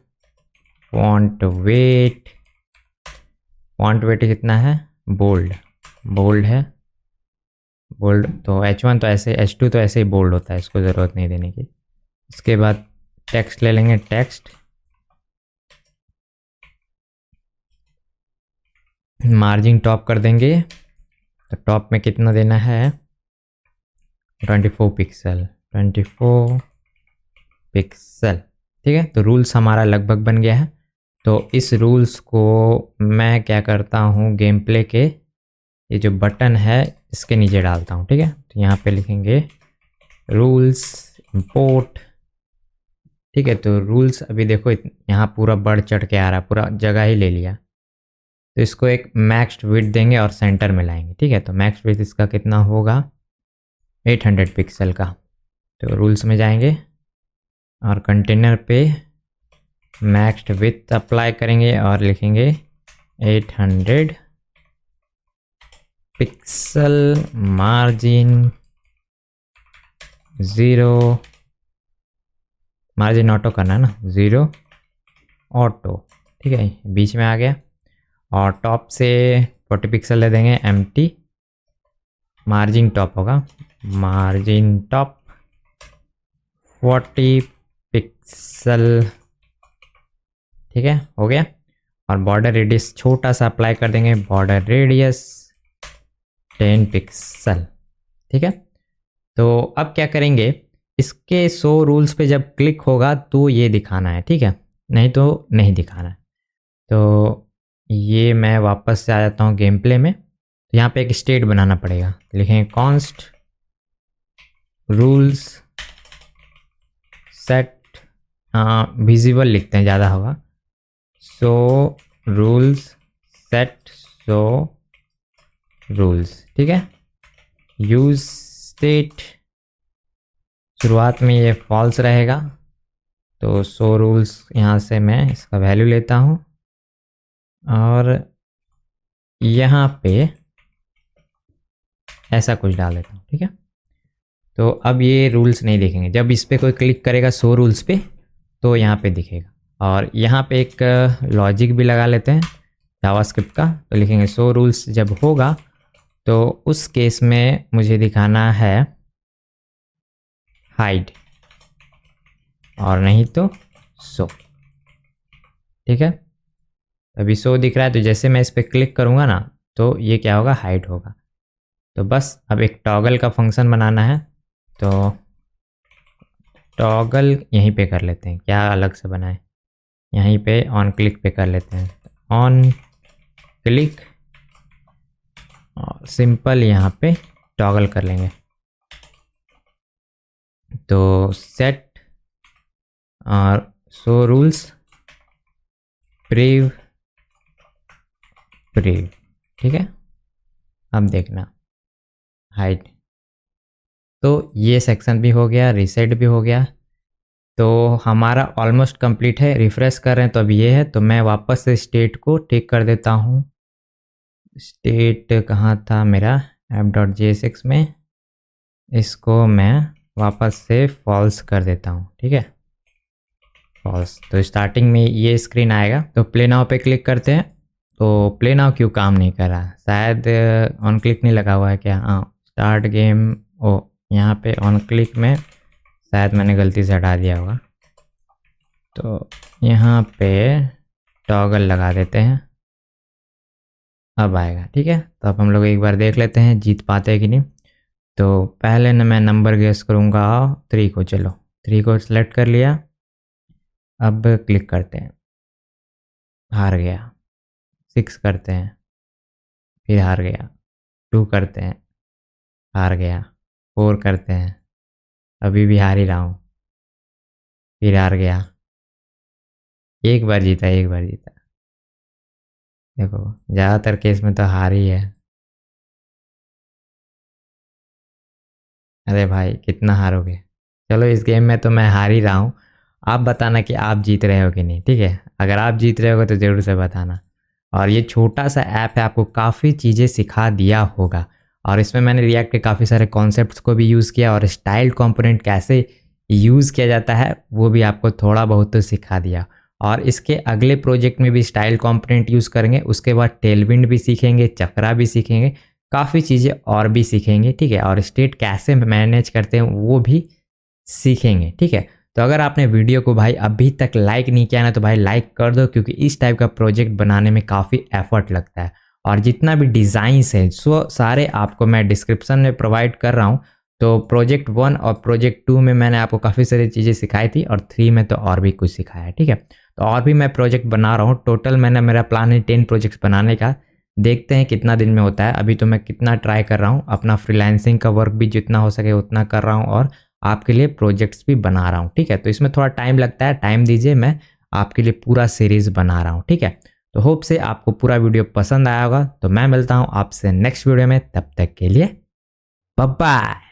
Speaker 1: font weight कितना है, बोल्ड है, बोल्ड। तो h1 तो ऐसे, h2 तो ऐसे ही बोल्ड होता है, इसको ज़रूरत नहीं देने की। इसके बाद टेक्स्ट ले लेंगे, टेक्स्ट मार्जिन टॉप कर देंगे। तो टॉप में कितना देना है, 24 पिक्सल, 24 पिक्सल। ठीक है, तो रूल्स हमारा लगभग बन गया है। तो इस रूल्स को मैं क्या करता हूँ, गेम प्ले के ये जो बटन है इसके नीचे डालता हूँ, ठीक है। तो यहाँ पे लिखेंगे रूल्स इंपोर्ट, ठीक है। तो रूल्स अभी देखो यहाँ पूरा बढ़ चढ़ के आ रहा है, पूरा जगह ही ले लिया। तो इसको एक मैक्स विड्थ देंगे और सेंटर में लाएंगे, ठीक है। तो मैक्स विड्थ इसका कितना होगा, 800 पिक्सल का। तो रूल्स में जाएंगे और कंटेनर पे मैक्स विड्थ अप्लाई करेंगे और लिखेंगे 800 पिक्सल, मार्जिन 0, मार्जिन ऑटो करना है ना, 0 ऑटो, ठीक है, बीच में आ गया। और टॉप से 40 पिक्सल ले देंगे, एम्प्टी, मार्जिन टॉप होगा, मार्जिन टॉप 40 पिक्सल, ठीक है, हो गया। और बॉर्डर रेडियस छोटा सा अप्लाई कर देंगे, बॉर्डर रेडियस 10 पिक्सल, ठीक है। तो अब क्या करेंगे, इसके 100 रूल्स पे जब क्लिक होगा तो ये दिखाना है, ठीक है, नहीं तो नहीं दिखाना है। तो ये मैं वापस से आ जाता हूँ गेम प्ले में। तो यहाँ पे एक स्टेट बनाना पड़ेगा, लिखेंगे कॉन्स्ट रूल्स सेट, विजिबल लिखते हैं, ज़्यादा होगा, so rules set, so rules, ठीक है। यूज स्टेट, शुरुआत में ये फॉल्स रहेगा, तो सो रूल्स यहाँ से मैं इसका वैल्यू लेता हूँ और यहाँ पे ऐसा कुछ डाल देता हूँ, ठीक है। तो अब ये रूल्स नहीं दिखेंगे, जब इस पर कोई क्लिक करेगा 100 रूल्स पे तो यहाँ पे दिखेगा। और यहाँ पे एक लॉजिक भी लगा लेते हैं जावास्क्रिप्ट का, तो लिखेंगे 100 रूल्स जब होगा तो उस केस में मुझे दिखाना है हाइड, और नहीं तो 100, ठीक है। अभी 100 दिख रहा है, तो जैसे मैं इस पर क्लिक करूँगा ना तो ये क्या होगा, हाइड होगा। तो बस अब एक टॉगल का फंक्शन बनाना है, तो टॉगल यहीं पे कर लेते हैं, क्या अलग से बनाएं, यहीं पे ऑन क्लिक पे कर लेते हैं, ऑन क्लिक और सिंपल यहाँ पे टॉगल कर लेंगे। तो सेट और शो रूल्स प्रीव, ठीक है। अब देखना हाइड, तो ये सेक्शन भी हो गया, रीसेट भी हो गया। तो हमारा ऑलमोस्ट कंप्लीट है। रिफ्रेश कर रहे हैं तो अब ये है, तो मैं वापस से स्टेट को टिक कर देता हूँ। स्टेट कहाँ था मेरा, app.jsx में, इसको मैं वापस से फॉल्स कर देता हूँ, ठीक है, फॉल्स। तो स्टार्टिंग में ये स्क्रीन आएगा। तो प्ले नाउ पे क्लिक करते हैं, तो प्ले नाउ क्यों काम नहीं कर रहा, शायद ऑन क्लिक नहीं लगा हुआ है क्या, हाँ स्टार्ट गेम, ओ यहाँ पे ऑन क्लिक में शायद मैंने गलती से हटा दिया होगा। तो यहाँ पे टॉगल लगा देते हैं, अब आएगा, ठीक है। तो अब हम लोग एक बार देख लेते हैं जीत पाते हैं कि नहीं। तो पहले न मैं नंबर गेस करूँगा 3 को, चलो 3 को सिलेक्ट कर लिया। अब क्लिक करते हैं, हार गया। 6 करते हैं, फिर हार गया। 2 करते हैं, हार गया। 4 करते हैं, अभी भी हार ही रहा हूँ, फिर हार गया। एक बार जीता, एक बार जीता। देखो ज़्यादातर केस में तो हार ही है। अरे भाई कितना हारोगे, चलो इस गेम में तो मैं हार ही रहा हूँ। आप बताना कि आप जीत रहे हो कि नहीं, ठीक है। अगर आप जीत रहे हो तो ज़रूर से बताना। और ये छोटा सा ऐप है, आपको काफ़ी चीज़ें सिखा दिया होगा। और इसमें मैंने रिएक्ट के काफ़ी सारे कॉन्सेप्ट्स को भी यूज़ किया, और स्टाइल कंपोनेंट कैसे यूज़ किया जाता है वो भी आपको थोड़ा बहुत तो सिखा दिया। और इसके अगले प्रोजेक्ट में भी स्टाइल कंपोनेंट यूज़ करेंगे, उसके बाद टेलविंड भी सीखेंगे, चक्रा भी सीखेंगे, काफ़ी चीज़ें और भी सीखेंगे, ठीक है। और स्टेट कैसे मैनेज करते हैं वो भी सीखेंगे, ठीक है। तो अगर आपने वीडियो को भाई अभी तक लाइक नहीं किया ना, तो भाई लाइक कर दो, क्योंकि इस टाइप का प्रोजेक्ट बनाने में काफ़ी एफर्ट लगता है। और जितना भी डिज़ाइंस है सो सारे आपको मैं डिस्क्रिप्शन में प्रोवाइड कर रहा हूँ। तो प्रोजेक्ट 1 और प्रोजेक्ट 2 में मैंने आपको काफ़ी सारी चीज़ें सिखाई थी, और 3 में तो और भी कुछ सिखाया है, ठीक है। तो और भी मैं प्रोजेक्ट बना रहा हूँ। टोटल मेरा प्लान है 10 प्रोजेक्ट्स बनाने का। देखते हैं कितना दिन में होता है। अभी तो मैं कितना ट्राई कर रहा हूँ, अपना फ्रीलांसिंग का वर्क भी जितना हो सके उतना कर रहा हूँ और आपके लिए प्रोजेक्ट्स भी बना रहा हूँ। ठीक है, तो इसमें थोड़ा टाइम लगता है, टाइम दीजिए, मैं आपके लिए पूरा सीरीज़ बना रहा हूँ। ठीक है, तो होप से आपको पूरा वीडियो पसंद आया होगा। तो मैं मिलता हूँ आपसे नेक्स्ट वीडियो में, तब तक के लिए बाय बाय।